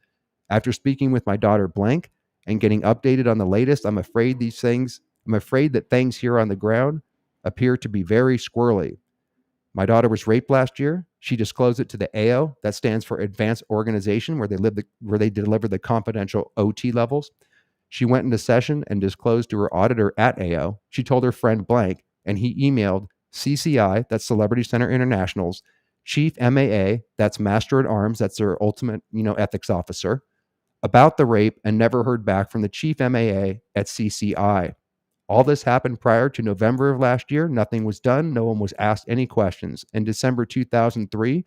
After speaking with my daughter Blank and getting updated on the latest, I'm afraid that things here on the ground appear to be very squirrely. My daughter was raped last year. She disclosed it to the AO, that stands for Advanced Organization, where they deliver the confidential OT levels. She went into session and disclosed to her auditor at AO. She told her friend Blank, and he emailed CCI, that's Celebrity Center International's chief MAA, that's Master at Arms, that's their ultimate, ethics officer, about the rape, and never heard back from the chief MAA at CCI. All this happened prior to November of last year. Nothing was done. No one was asked any questions. In December 2003,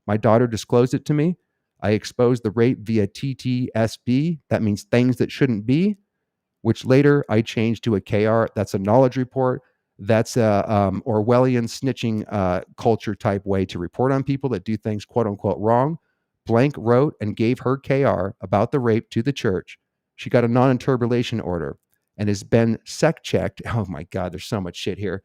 my daughter disclosed it to me. I exposed the rape via TTSB. That means things that shouldn't be, which later I changed to a KR. That's a knowledge report. That's a Orwellian snitching culture type way to report on people that do things quote unquote wrong. Blank wrote and gave her KR about the rape to the church. She got a non-interpolation order and has been sec-checked. Oh my God, there's so much shit here.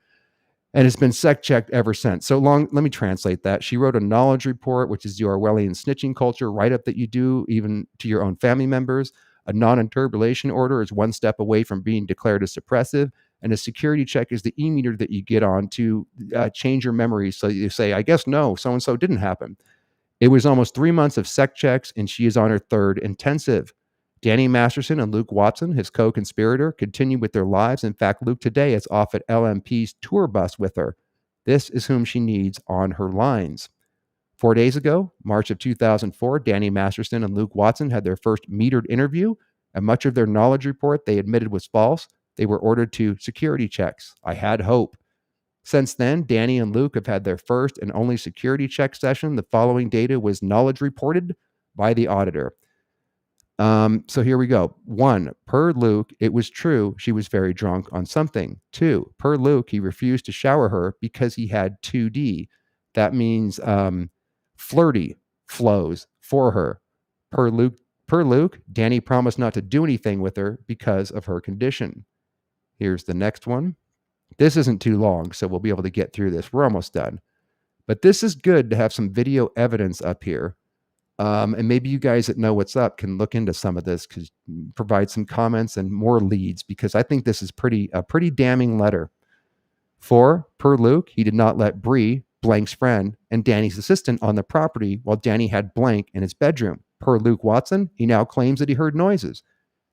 And it's been sec-checked ever since. So long, let me translate that. She wrote a knowledge report, which is the Orwellian snitching culture write-up that you do even to your own family members. A non-interpolation order is one step away from being declared as suppressive. And a security check is the e-meter that you get on to change your memory. So you say, I guess no, so-and-so didn't happen. It was almost 3 months of sec checks, and she is on her third intensive. Danny Masterson and Luke Watson, his co-conspirator, continue with their lives. In fact, Luke today is off at LMP's tour bus with her. This is whom she needs on her lines. 4 days ago, March of 2004, Danny Masterson and Luke Watson had their first metered interview, and much of their knowledge report they admitted was false. They were ordered to security checks. I had hope. Since then, Danny and Luke have had their first and only security check session. The following data was knowledge reported by the auditor. So here we go. 1, per Luke, it was true she was very drunk on something. 2, per Luke, he refused to shower her because he had 2D. That means flirty flows for her. Per Luke, Danny promised not to do anything with her because of her condition. Here's the next one. This isn't too long, so we'll be able to get through this. We're almost done. But this is good to have some video evidence up here. And maybe you guys that know what's up can look into some of this, because provide some comments and more leads, because I think this is a pretty damning letter. 4, per Luke, he did not let Bree, Blank's friend, and Danny's assistant on the property while Danny had Blank in his bedroom. Per Luke Watson, he now claims that he heard noises,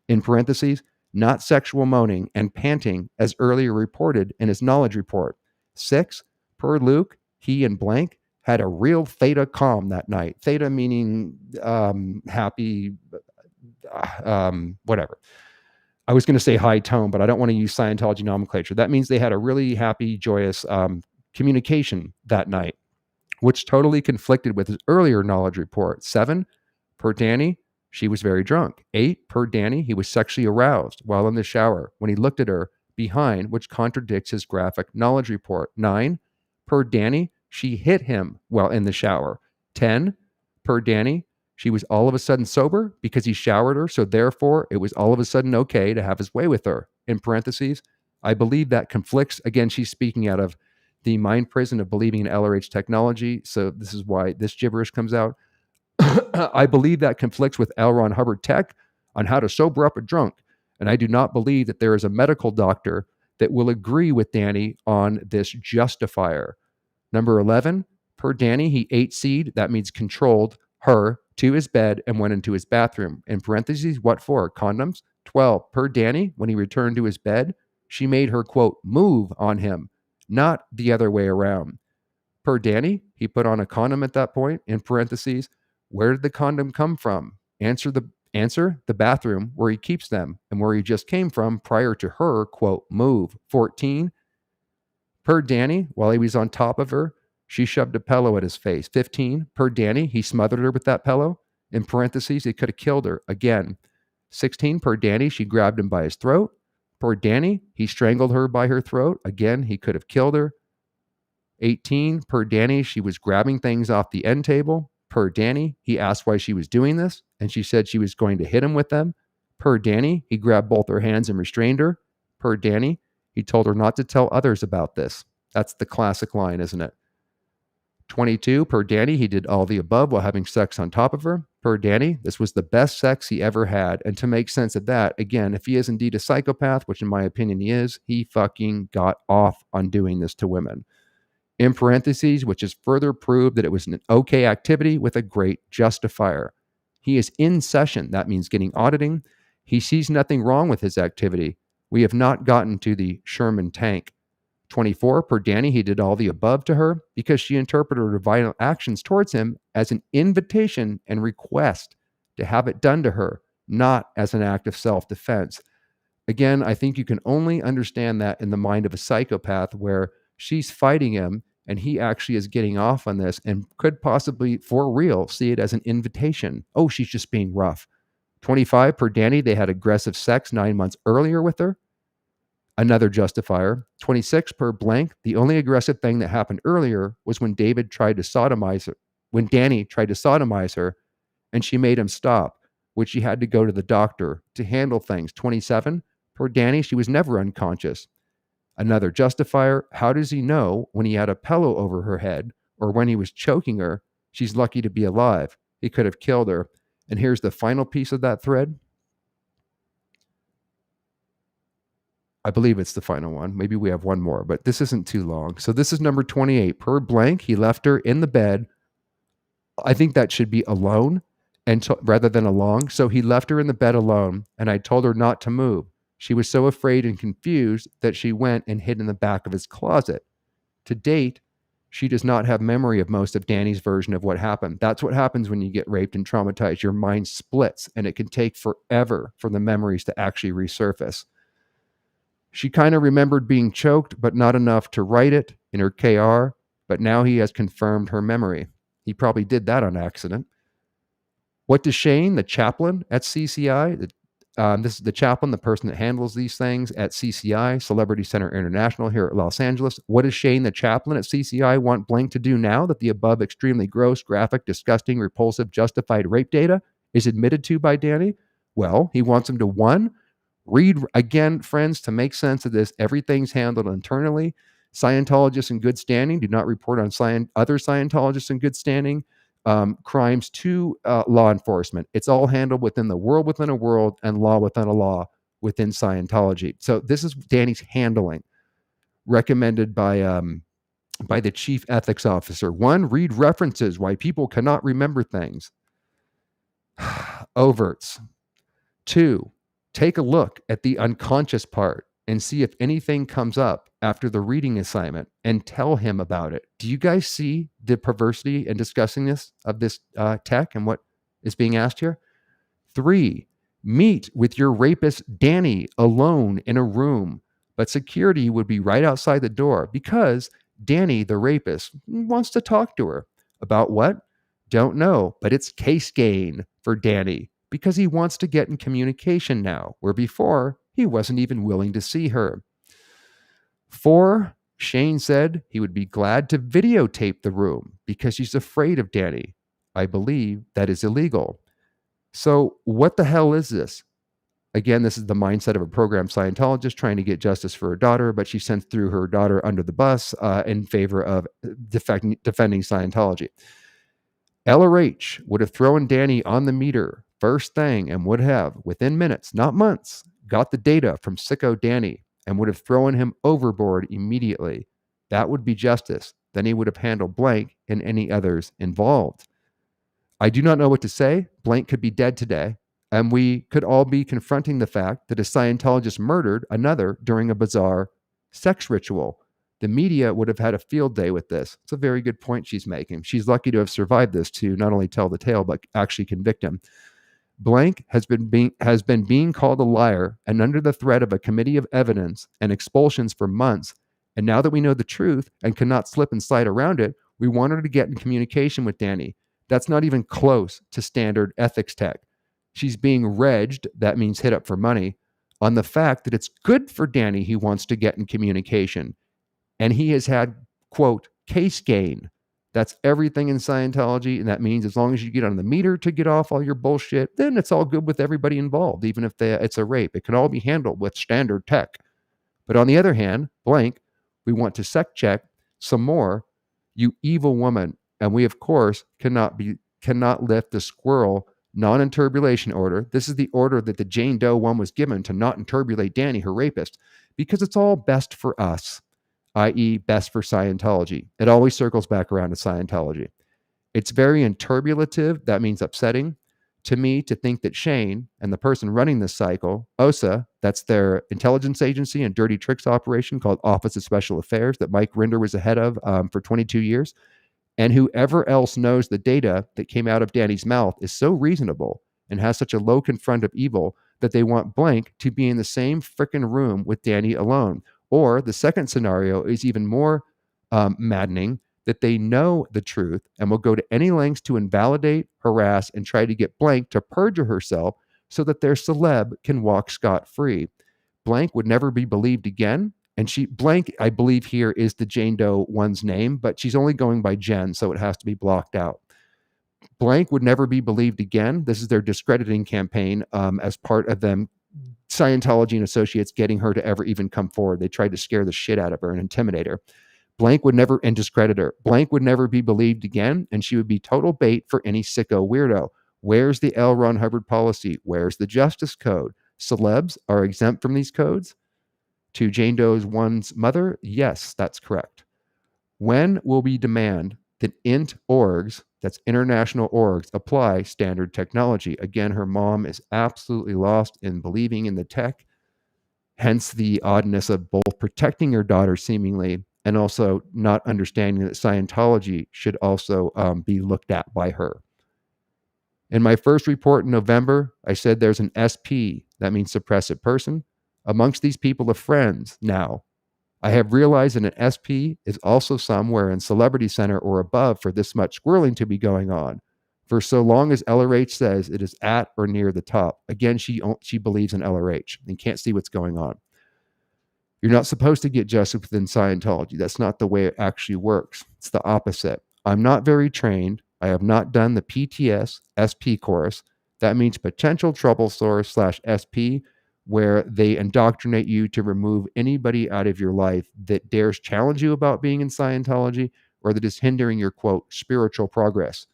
in parentheses, not sexual moaning and panting as earlier reported in his knowledge report. 6, per Luke, he and Blank had a real theta calm that night. Theta meaning happy, whatever. I was going to say high tone, but I don't want to use Scientology nomenclature. That means they had a really happy, joyous communication that night, which totally conflicted with his earlier knowledge report. 7, per Danny, she was very drunk. 8, per Danny, he was sexually aroused while in the shower when he looked at her behind, which contradicts his graphic knowledge report. 9, per Danny, she hit him while in the shower. 10, per Danny, she was all of a sudden sober because he showered her, so therefore it was all of a sudden okay to have his way with her. In parentheses, I believe that conflicts. Again, she's speaking out of the mind prison of believing in LRH technology, so this is why this gibberish comes out. I believe that conflicts with L. Ron Hubbard tech on how to sober up a drunk, and I do not believe that there is a medical doctor that will agree with Danny on this justifier. Number 11, per Danny, he ate seed, that means controlled, her to his bed and went into his bathroom. In parentheses, what for? Condoms? 12, per Danny, when he returned to his bed, she made her, quote, move on him, not the other way around. Per Danny, he put on a condom at that point. In parentheses, where did the condom come from? Answer, the bathroom where he keeps them and where he just came from prior to her, quote, move. 14, per Danny, while he was on top of her, she shoved a pillow at his face. 15, per Danny, he smothered her with that pillow. In parentheses, he could have killed her. Again. 16, per Danny, she grabbed him by his throat. Per Danny, he strangled her by her throat. Again, he could have killed her. 18, per Danny, she was grabbing things off the end table. Per Danny, he asked why she was doing this, and she said she was going to hit him with them. Per Danny, he grabbed both her hands and restrained her. Per Danny, he told her not to tell others about this. That's the classic line, isn't it? 22, per Danny, he did all the above while having sex on top of her. Per Danny, this was the best sex he ever had. And to make sense of that, again, if he is indeed a psychopath, which in my opinion he is, he fucking got off on doing this to women. In parentheses, which is further proved that it was an okay activity with a great justifier. He is in session. That means getting auditing. He sees nothing wrong with his activity. We have not gotten to the Sherman tank. 24, per Danny, he did all the above to her because she interpreted her violent actions towards him as an invitation and request to have it done to her, not as an act of self-defense. Again, I think you can only understand that in the mind of a psychopath, where she's fighting him and he actually is getting off on this and could possibly, for real, see it as an invitation. Oh, she's just being rough. 25, per Danny, they had aggressive sex 9 months earlier with her. Another justifier. 26, per Blank, the only aggressive thing that happened earlier was when Danny tried to sodomize her, and she made him stop, which she had to go to the doctor to handle things. 27, per Danny, she was never unconscious. Another justifier. How does he know when he had a pillow over her head or when he was choking her, she's lucky to be alive? He could have killed her. And here's the final piece of that thread. I believe it's the final one. Maybe we have one more, but this isn't too long. So this is number 28. Per Blank, he left her in the bed. I think that should be alone rather than along. So he left her in the bed alone, and I told her not to move. She was so afraid and confused that she went and hid in the back of his closet. To date, she does not have memory of most of Danny's version of what happened. That's what happens when you get raped and traumatized. Your mind splits, and it can take forever for the memories to actually resurface. She kind of remembered being choked, but not enough to write it in her KR. But now he has confirmed her memory. He probably did that on accident. What does Shane, the chaplain at CCI, this is the chaplain, the person that handles these things at CCI, Celebrity Center International here at Los Angeles. What does Shane, the chaplain at CCI, want Blank to do now that the above extremely gross, graphic, disgusting, repulsive, justified rape data is admitted to by Danny? Well, he wants him to, one, read again, friends, to make sense of this. Everything's handled internally. Scientologists in good standing do not report on other Scientologists in good standing. Crimes to law enforcement. It's all handled within the world within a world and law within a law within Scientology. So this is Danny's handling, recommended by the chief ethics officer. One, read references why people cannot remember things. Overts. Two, take a look at the unconscious part and see if anything comes up after the reading assignment and tell him about it. Do you guys see the perversity and disgustingness of this tech and what is being asked here? Three, meet with your rapist Danny alone in a room, but security would be right outside the door because Danny, the rapist, wants to talk to her. About what? Don't know, but it's case gain for Danny because he wants to get in communication now, where before he wasn't even willing to see her. 4, Shane said he would be glad to videotape the room because she's afraid of Danny. I believe that is illegal. So what the hell is this? Again, this is the mindset of a programmed Scientologist trying to get justice for her daughter, but she sent through her daughter under the bus in favor of defending Scientology. LRH would have thrown Danny on the meter first thing and would have, within minutes, not months, got the data from sicko Danny and would have thrown him overboard immediately. That would be justice. Then he would have handled Blank and any others involved. I do not know what to say. Blank could be dead today, and we could all be confronting the fact that a Scientologist murdered another during a bizarre sex ritual. The media would have had a field day with this. It's a very good point she's making. She's lucky to have survived this to not only tell the tale, but actually convict him. Blank has been being called a liar and under the threat of a committee of evidence and expulsions for months. And now that we know the truth and cannot slip and slide around it, we want her to get in communication with Danny. That's not even close to standard ethics tech. She's being regged, that means hit up for money, on the fact that it's good for Danny he wants to get in communication. And he has had, quote, case gain. That's everything in Scientology. And that means as long as you get on the meter to get off all your bullshit, then it's all good with everybody involved, even if it's a rape. It can all be handled with standard tech. But on the other hand, Blank, we want to sec check some more, you evil woman. And we, of course, cannot lift the squirrel non-interbulation order. This is the order that the Jane Doe one was given to not interbulate Danny, her rapist, because it's all best for us, i.e. best for Scientology. It always circles back around to Scientology. It's very interbulative, that means upsetting, to me to think that Shane and the person running this cycle, OSA, that's their intelligence agency and dirty tricks operation called Office of Special Affairs that Mike Rinder was the head of for 22 years, and whoever else knows the data that came out of Danny's mouth is so reasonable and has such a low confront of evil that they want Blank to be in the same frickin' room with Danny alone. Or the second scenario is even more maddening, that they know the truth and will go to any lengths to invalidate, harass, and try to get Blank to perjure herself so that their celeb can walk scot-free. Blank would never be believed again. And Blank, I believe here is the Jane Doe one's name, but she's only going by Jen, so it has to be blocked out. Blank would never be believed again. This is their discrediting campaign as part of them, Scientology and associates, getting her to ever even come forward. They tried to scare the shit out of her and intimidate her. Blank would never, and discredit her. Blank would never be believed again, and she would be total bait for any sicko weirdo. Where's the L. Ron Hubbard policy? Where's the Justice Code? Celebs are exempt from these codes? To Jane Doe's one's mother? Yes, that's correct. When will we demand that INT orgs, that's international orgs, apply standard technology? Again, her mom is absolutely lost in believing in the tech, hence the oddness of both protecting her daughter seemingly and also not understanding that Scientology should also be looked at by her. In my first report in November, I said there's an SP, that means suppressive person. Amongst these people of friends now, I have realized that an SP is also somewhere in Celebrity Center or above for this much squirreling to be going on. For so long as LRH says it is at or near the top. Again, she believes in LRH and can't see what's going on. You're not supposed to get justice within Scientology. That's not the way it actually works. It's the opposite. I'm not very trained. I have not done the PTS SP course. That means potential trouble source / SP, where they indoctrinate you to remove anybody out of your life that dares challenge you about being in Scientology or that is hindering your, quote, spiritual progress.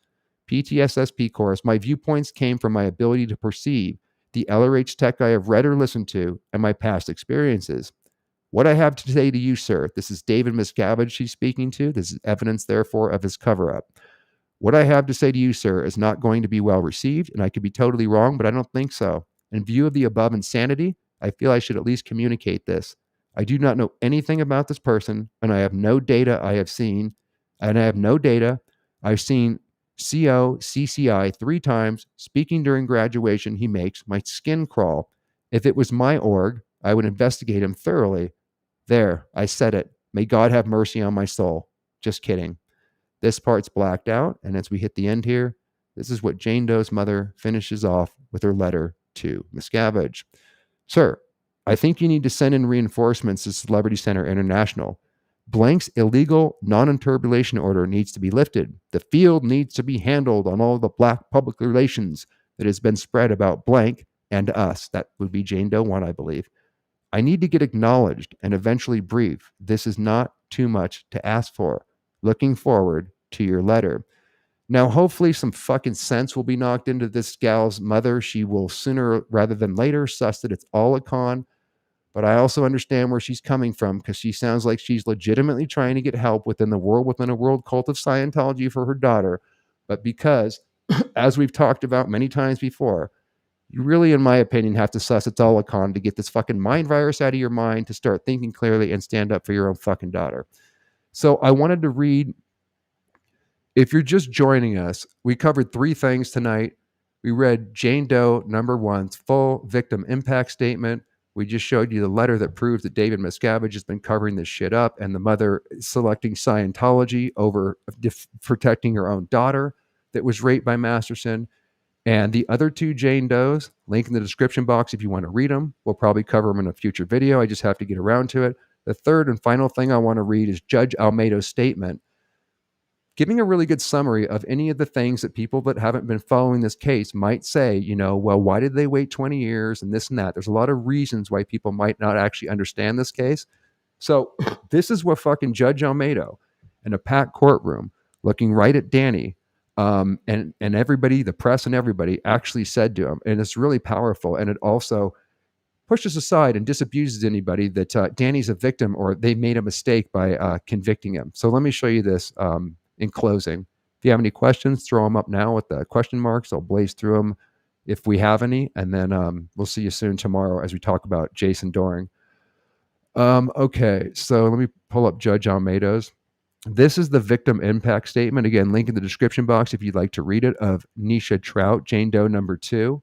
PTS SP course, my viewpoints came from my ability to perceive the LRH tech I have read or listened to and my past experiences. What I have to say to you, sir, this is David Miscavige she's speaking to. This is evidence, therefore, of his cover up. What I have to say to you, sir, is not going to be well received, and I could be totally wrong, but I don't think so. In view of the above insanity, I feel I should at least communicate this. I do not know anything about this person, and I have no data I have seen, and I have no data. I've seen CO, CCI 3 times, speaking during graduation. He makes my skin crawl. If it was my org, I would investigate him thoroughly. There, I said it. May God have mercy on my soul. Just kidding. This part's blacked out, and as we hit the end here, this is what Jane Doe's mother finishes off with her letter to Miscavige. Sir, I think you need to send in reinforcements to Celebrity Center International. Blank's illegal non-interpolation order needs to be lifted. The field needs to be handled on all the black public relations that has been spread about blank and us. That would be Jane Doe 1, I believe. I need to get acknowledged and eventually briefed. This is not too much to ask for. Looking forward to your letter. Now, hopefully, some fucking sense will be knocked into this gal's mother. She will sooner rather than later suss that it's all a con. But I also understand where she's coming from because she sounds like she's legitimately trying to get help within a world cult of Scientology for her daughter. But because, as we've talked about many times before, you really, in my opinion, have to suss it's all a con to get this fucking mind virus out of your mind to start thinking clearly and stand up for your own fucking daughter. So I wanted to read, if you're just joining us, we covered 3 things tonight. We read Jane Doe number 1's full victim impact statement. We just showed you the letter that proves that David Miscavige has been covering this shit up and the mother selecting Scientology over protecting her own daughter that was raped by Masterson. And the other 2 Jane Does, link in the description box if you want to read them. We'll probably cover them in a future video. I just have to get around to it. The third and final thing I want to read is Judge Olmedo's statement, giving a really good summary of any of the things that people that haven't been following this case might say, well, why did they wait 20 years and this and that? There's a lot of reasons why people might not actually understand this case. So this is what fucking Judge Olmedo in a packed courtroom looking right at Danny and everybody, the press and everybody actually said to him. And it's really powerful. And it also pushes aside and disabuses anybody that Danny's a victim or they made a mistake by convicting him. So let me show you this in closing. If you have any questions, throw them up now with the question marks. I'll blaze through them if we have any. And then we'll see you soon tomorrow as we talk about Jason Doring. Okay, so let me pull up Judge Olmedo's. This is the victim impact statement. Again, link in the description box if you'd like to read it, of Niesha Trout, Jane Doe number 2.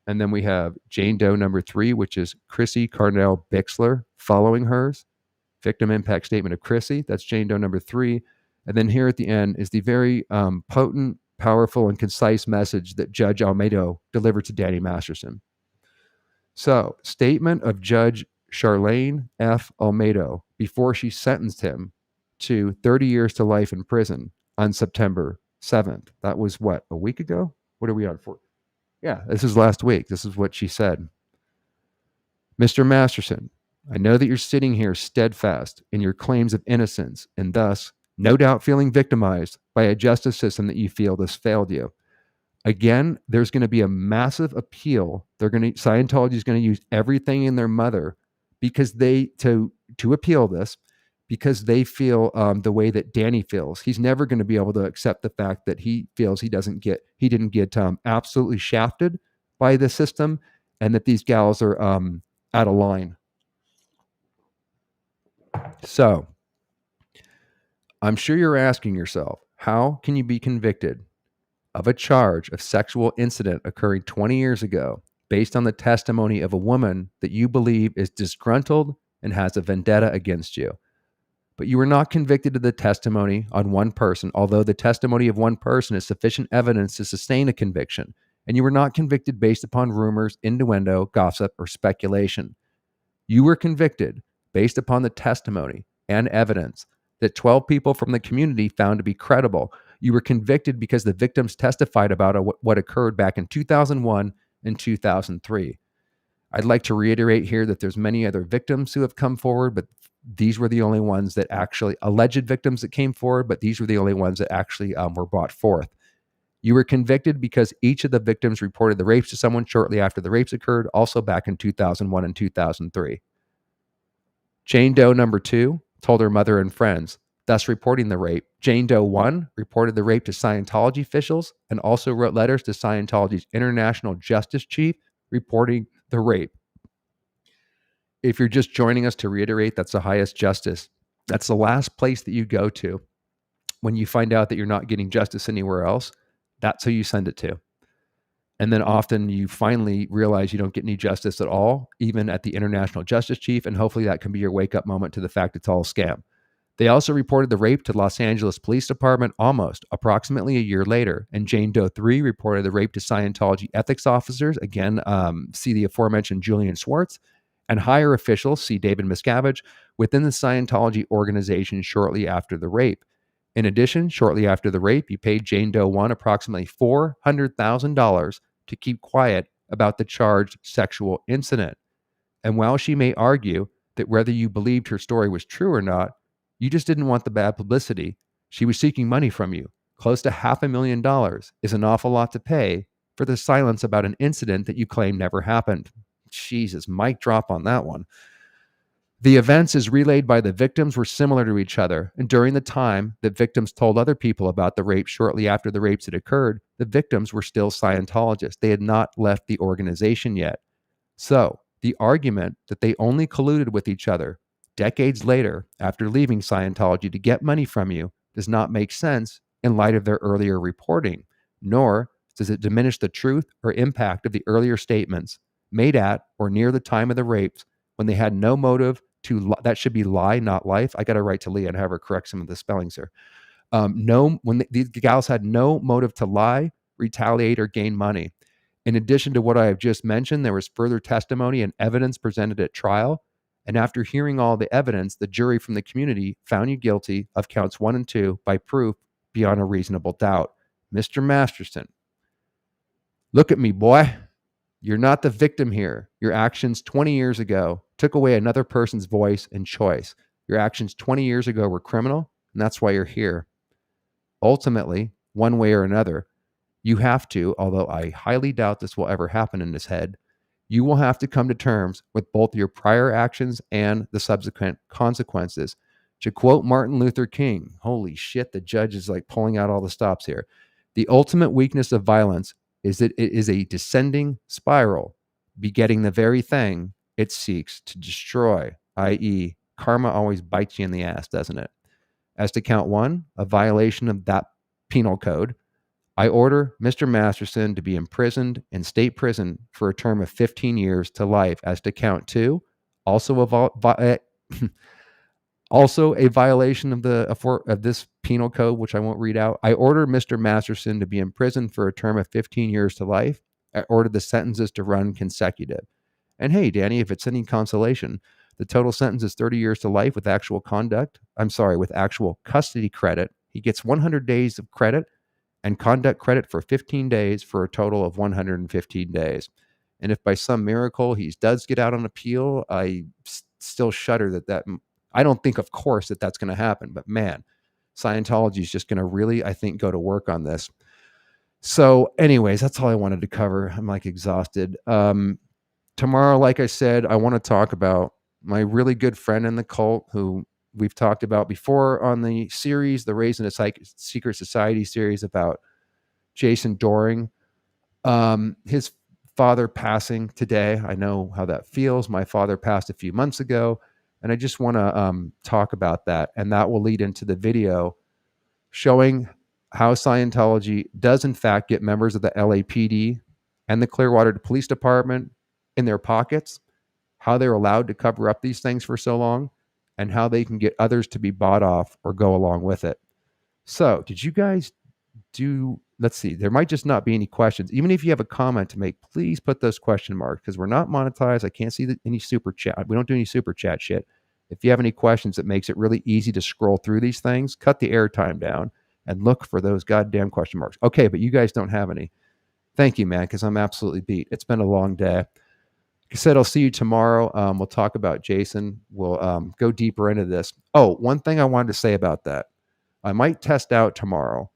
And then we have Jane Doe number 3, which is Chrissie Carnell Bixler following hers. Victim impact statement of Chrissie. That's Jane Doe number 3. And then here at the end is the very potent, powerful, and concise message that Judge Olmedo delivered to Danny Masterson. So, statement of Judge Charlaine F. Olmedo before she sentenced him to 30 years to life in prison on September 7th. That was what, a week ago? What are we on for? Yeah, this is last week. This is what she said. Mr. Masterson, I know that you're sitting here steadfast in your claims of innocence and thus no doubt feeling victimized by a justice system that you feel has failed you. Again, there's going to be a massive appeal. Scientology is going to use everything in their mother because to appeal this, because they feel the way that Danny feels. He's never going to be able to accept the fact that he feels he didn't get absolutely shafted by the system, and that these gals are out of line. So, I'm sure you're asking yourself, how can you be convicted of a charge of sexual incident occurring 20 years ago based on the testimony of a woman that you believe is disgruntled and has a vendetta against you. But you were not convicted of the testimony on one person, although the testimony of one person is sufficient evidence to sustain a conviction. And you were not convicted based upon rumors, innuendo, gossip, or speculation. You were convicted based upon the testimony and evidence that 12 people from the community found to be credible. You were convicted because the victims testified about what occurred back in 2001 and 2003. I'd like to reiterate here that there's many other victims who have come forward, but these were the only ones that actually, alleged victims that came forward, but these were the only ones that actually were brought forth. You were convicted because each of the victims reported the rapes to someone shortly after the rapes occurred, also back in 2001 and 2003. Jane Doe number 2 told her mother and friends, thus reporting the rape. Jane Doe 1 reported the rape to Scientology officials and also wrote letters to Scientology's International Justice Chief reporting the rape. If you're just joining us, to reiterate, that's the highest justice. That's the last place that you go to when you find out that you're not getting justice anywhere else. That's who you send it to. And then often you finally realize you don't get any justice at all, even at the International Justice Chief. And hopefully that can be your wake up moment to the fact it's all a scam. They also reported the rape to Los Angeles Police Department approximately a year later. And Jane Doe 3 reported the rape to Scientology ethics officers. Again, see the aforementioned Julian Schwartz, and higher officials, see David Miscavige, within the Scientology organization shortly after the rape. In addition, shortly after the rape, he paid Jane Doe 1 approximately $400,000 to keep quiet about the charged sexual incident. And while she may argue that whether you believed her story was true or not, you just didn't want the bad publicity, she was seeking money from you. Close to $500,000 is an awful lot to pay for the silence about an incident that you claim never happened. Jesus, mic drop on that one. The events as relayed by the victims were similar to each other, and during the time that victims told other people about the rape shortly after the rapes had occurred, the victims were still Scientologists. They had not left the organization yet. So, the argument that they only colluded with each other decades later after leaving Scientology to get money from you does not make sense in light of their earlier reporting, nor does it diminish the truth or impact of the earlier statements made at or near the time of the rapes when they had no motive to, that should be lie, not life. I got to write to Leah and have her correct some of the spellings here. These gals had no motive to lie, retaliate, or gain money. In addition to what I have just mentioned, there was further testimony and evidence presented at trial. And after hearing all the evidence, the jury from the community found you guilty of counts 1 and 2 by proof beyond a reasonable doubt. Mr. Masterson, look at me, boy. You're not the victim here. Your actions 20 years ago took away another person's voice and choice. Your actions 20 years ago were criminal, and that's why you're here. Ultimately, one way or another, you have to, although I highly doubt this will ever happen in his head, you will have to come to terms with both your prior actions and the subsequent consequences. To quote Martin Luther King, holy shit, the judge is like pulling out all the stops here. The ultimate weakness of violence is that it is a descending spiral, begetting the very thing it seeks to destroy, i.e., karma always bites you in the ass, doesn't it? As to count 1, a violation of that penal code, I order Mr. Masterson to be imprisoned in state prison for a term of 15 years to life. As to count 2, also a violation of this penal code, which I won't read out. I order Mr. Masterson to be imprisoned for a term of 15 years to life. I order the sentences to run consecutive. And hey, Danny, if it's any consolation, the total sentence is 30 years to life with actual custody credit. He gets 100 days of credit and conduct credit for 15 days for a total of 115 days. And if by some miracle he does get out on appeal, I still shudder that I don't think, of course, that that's going to happen. But man, Scientology is just going to really, I think, go to work on this. So anyways, that's all I wanted to cover. I'm like exhausted. Tomorrow, like I said, I want to talk about my really good friend in the cult who we've talked about before on the series, the Raising a Secret Society series about Jason Doring. His father passing today. I know how that feels. My father passed a few months ago, and I just want to talk about that. And that will lead into the video showing how Scientology does in fact get members of the LAPD and the Clearwater Police Department in their pockets, how they're allowed to cover up these things for so long, and how they can get others to be bought off or go along with it. So, did you guys do? Let's see. There might just not be any questions. Even if you have a comment to make, please put those question marks because we're not monetized. I can't see any super chat. We don't do any super chat shit. If you have any questions, it makes it really easy to scroll through these things. Cut the airtime down and look for those goddamn question marks. Okay, but you guys don't have any. Thank you, man, because I'm absolutely beat. It's been a long day. Like I said, I'll see you tomorrow. We'll talk about Jason. We'll go deeper into this. Oh, one thing I wanted to say about that. I might test out tomorrow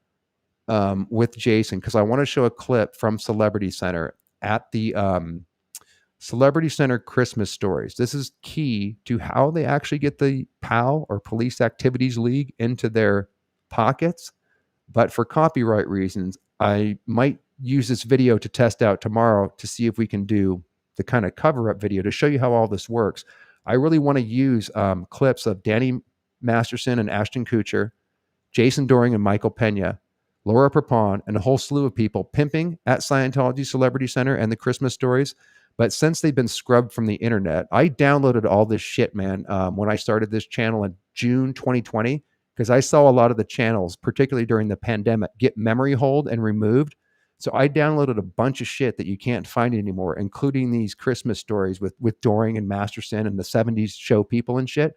with Jason because I want to show a clip from Celebrity Center at the Celebrity Center Christmas stories. This is key to how they actually get the PAL or Police Activities League into their pockets. But for copyright reasons, I might use this video to test out tomorrow to see if we can do the kind of cover-up video to show you how all this works. I really want to use clips of Danny Masterson and Ashton Kutcher, Jason Doring and Michael Pena, Laura Prepon, and a whole slew of people pimping at Scientology Celebrity Center and the Christmas stories. But since they've been scrubbed from the internet, I downloaded all this shit, man, when I started this channel in June 2020, because I saw a lot of the channels, particularly during the pandemic, get memory hold and removed. So I downloaded a bunch of shit that you can't find anymore, including these Christmas stories with Doring and Masterson and the 70s show people and shit.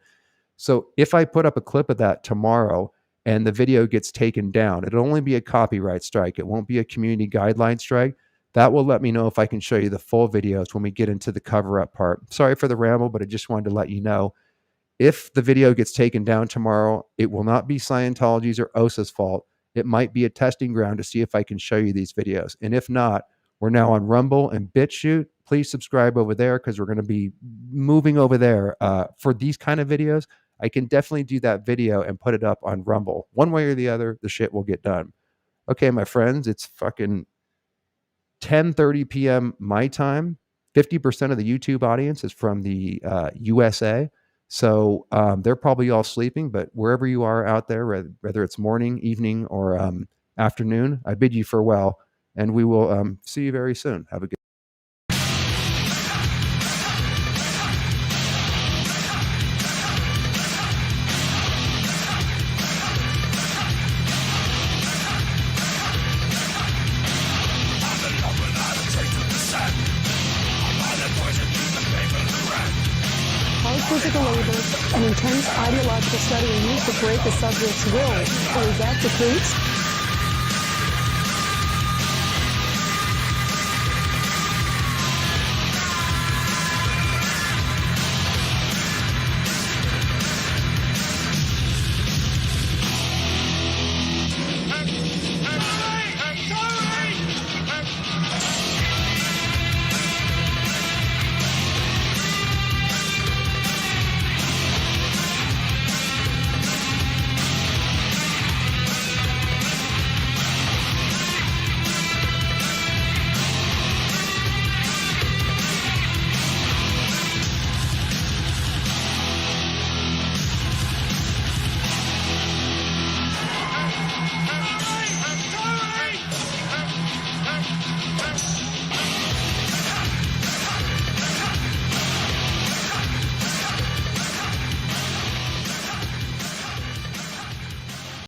So if I put up a clip of that tomorrow and the video gets taken down, it'll only be a copyright strike. It won't be a community guideline strike. That will let me know if I can show you the full videos when we get into the cover-up part. Sorry for the ramble, but I just wanted to let you know. If the video gets taken down tomorrow, it will not be Scientology's or OSA's fault. It might be a testing ground to see if I can show you these videos. And if not, we're now on Rumble and BitChute. Please subscribe over there because we're going to be moving over there for these kind of videos. I can definitely do that video and put it up on Rumble. One way or the other, the shit will get done. Okay, my friends, it's fucking 10:30 p.m. my time. 50% of the YouTube audience is from the USA. So they're probably all sleeping, but wherever you are out there, whether it's morning, evening, or afternoon, I bid you farewell, and we will see you very soon. Have a good physical labor, and intense ideological study are used to break the subject's will. Or is that the case?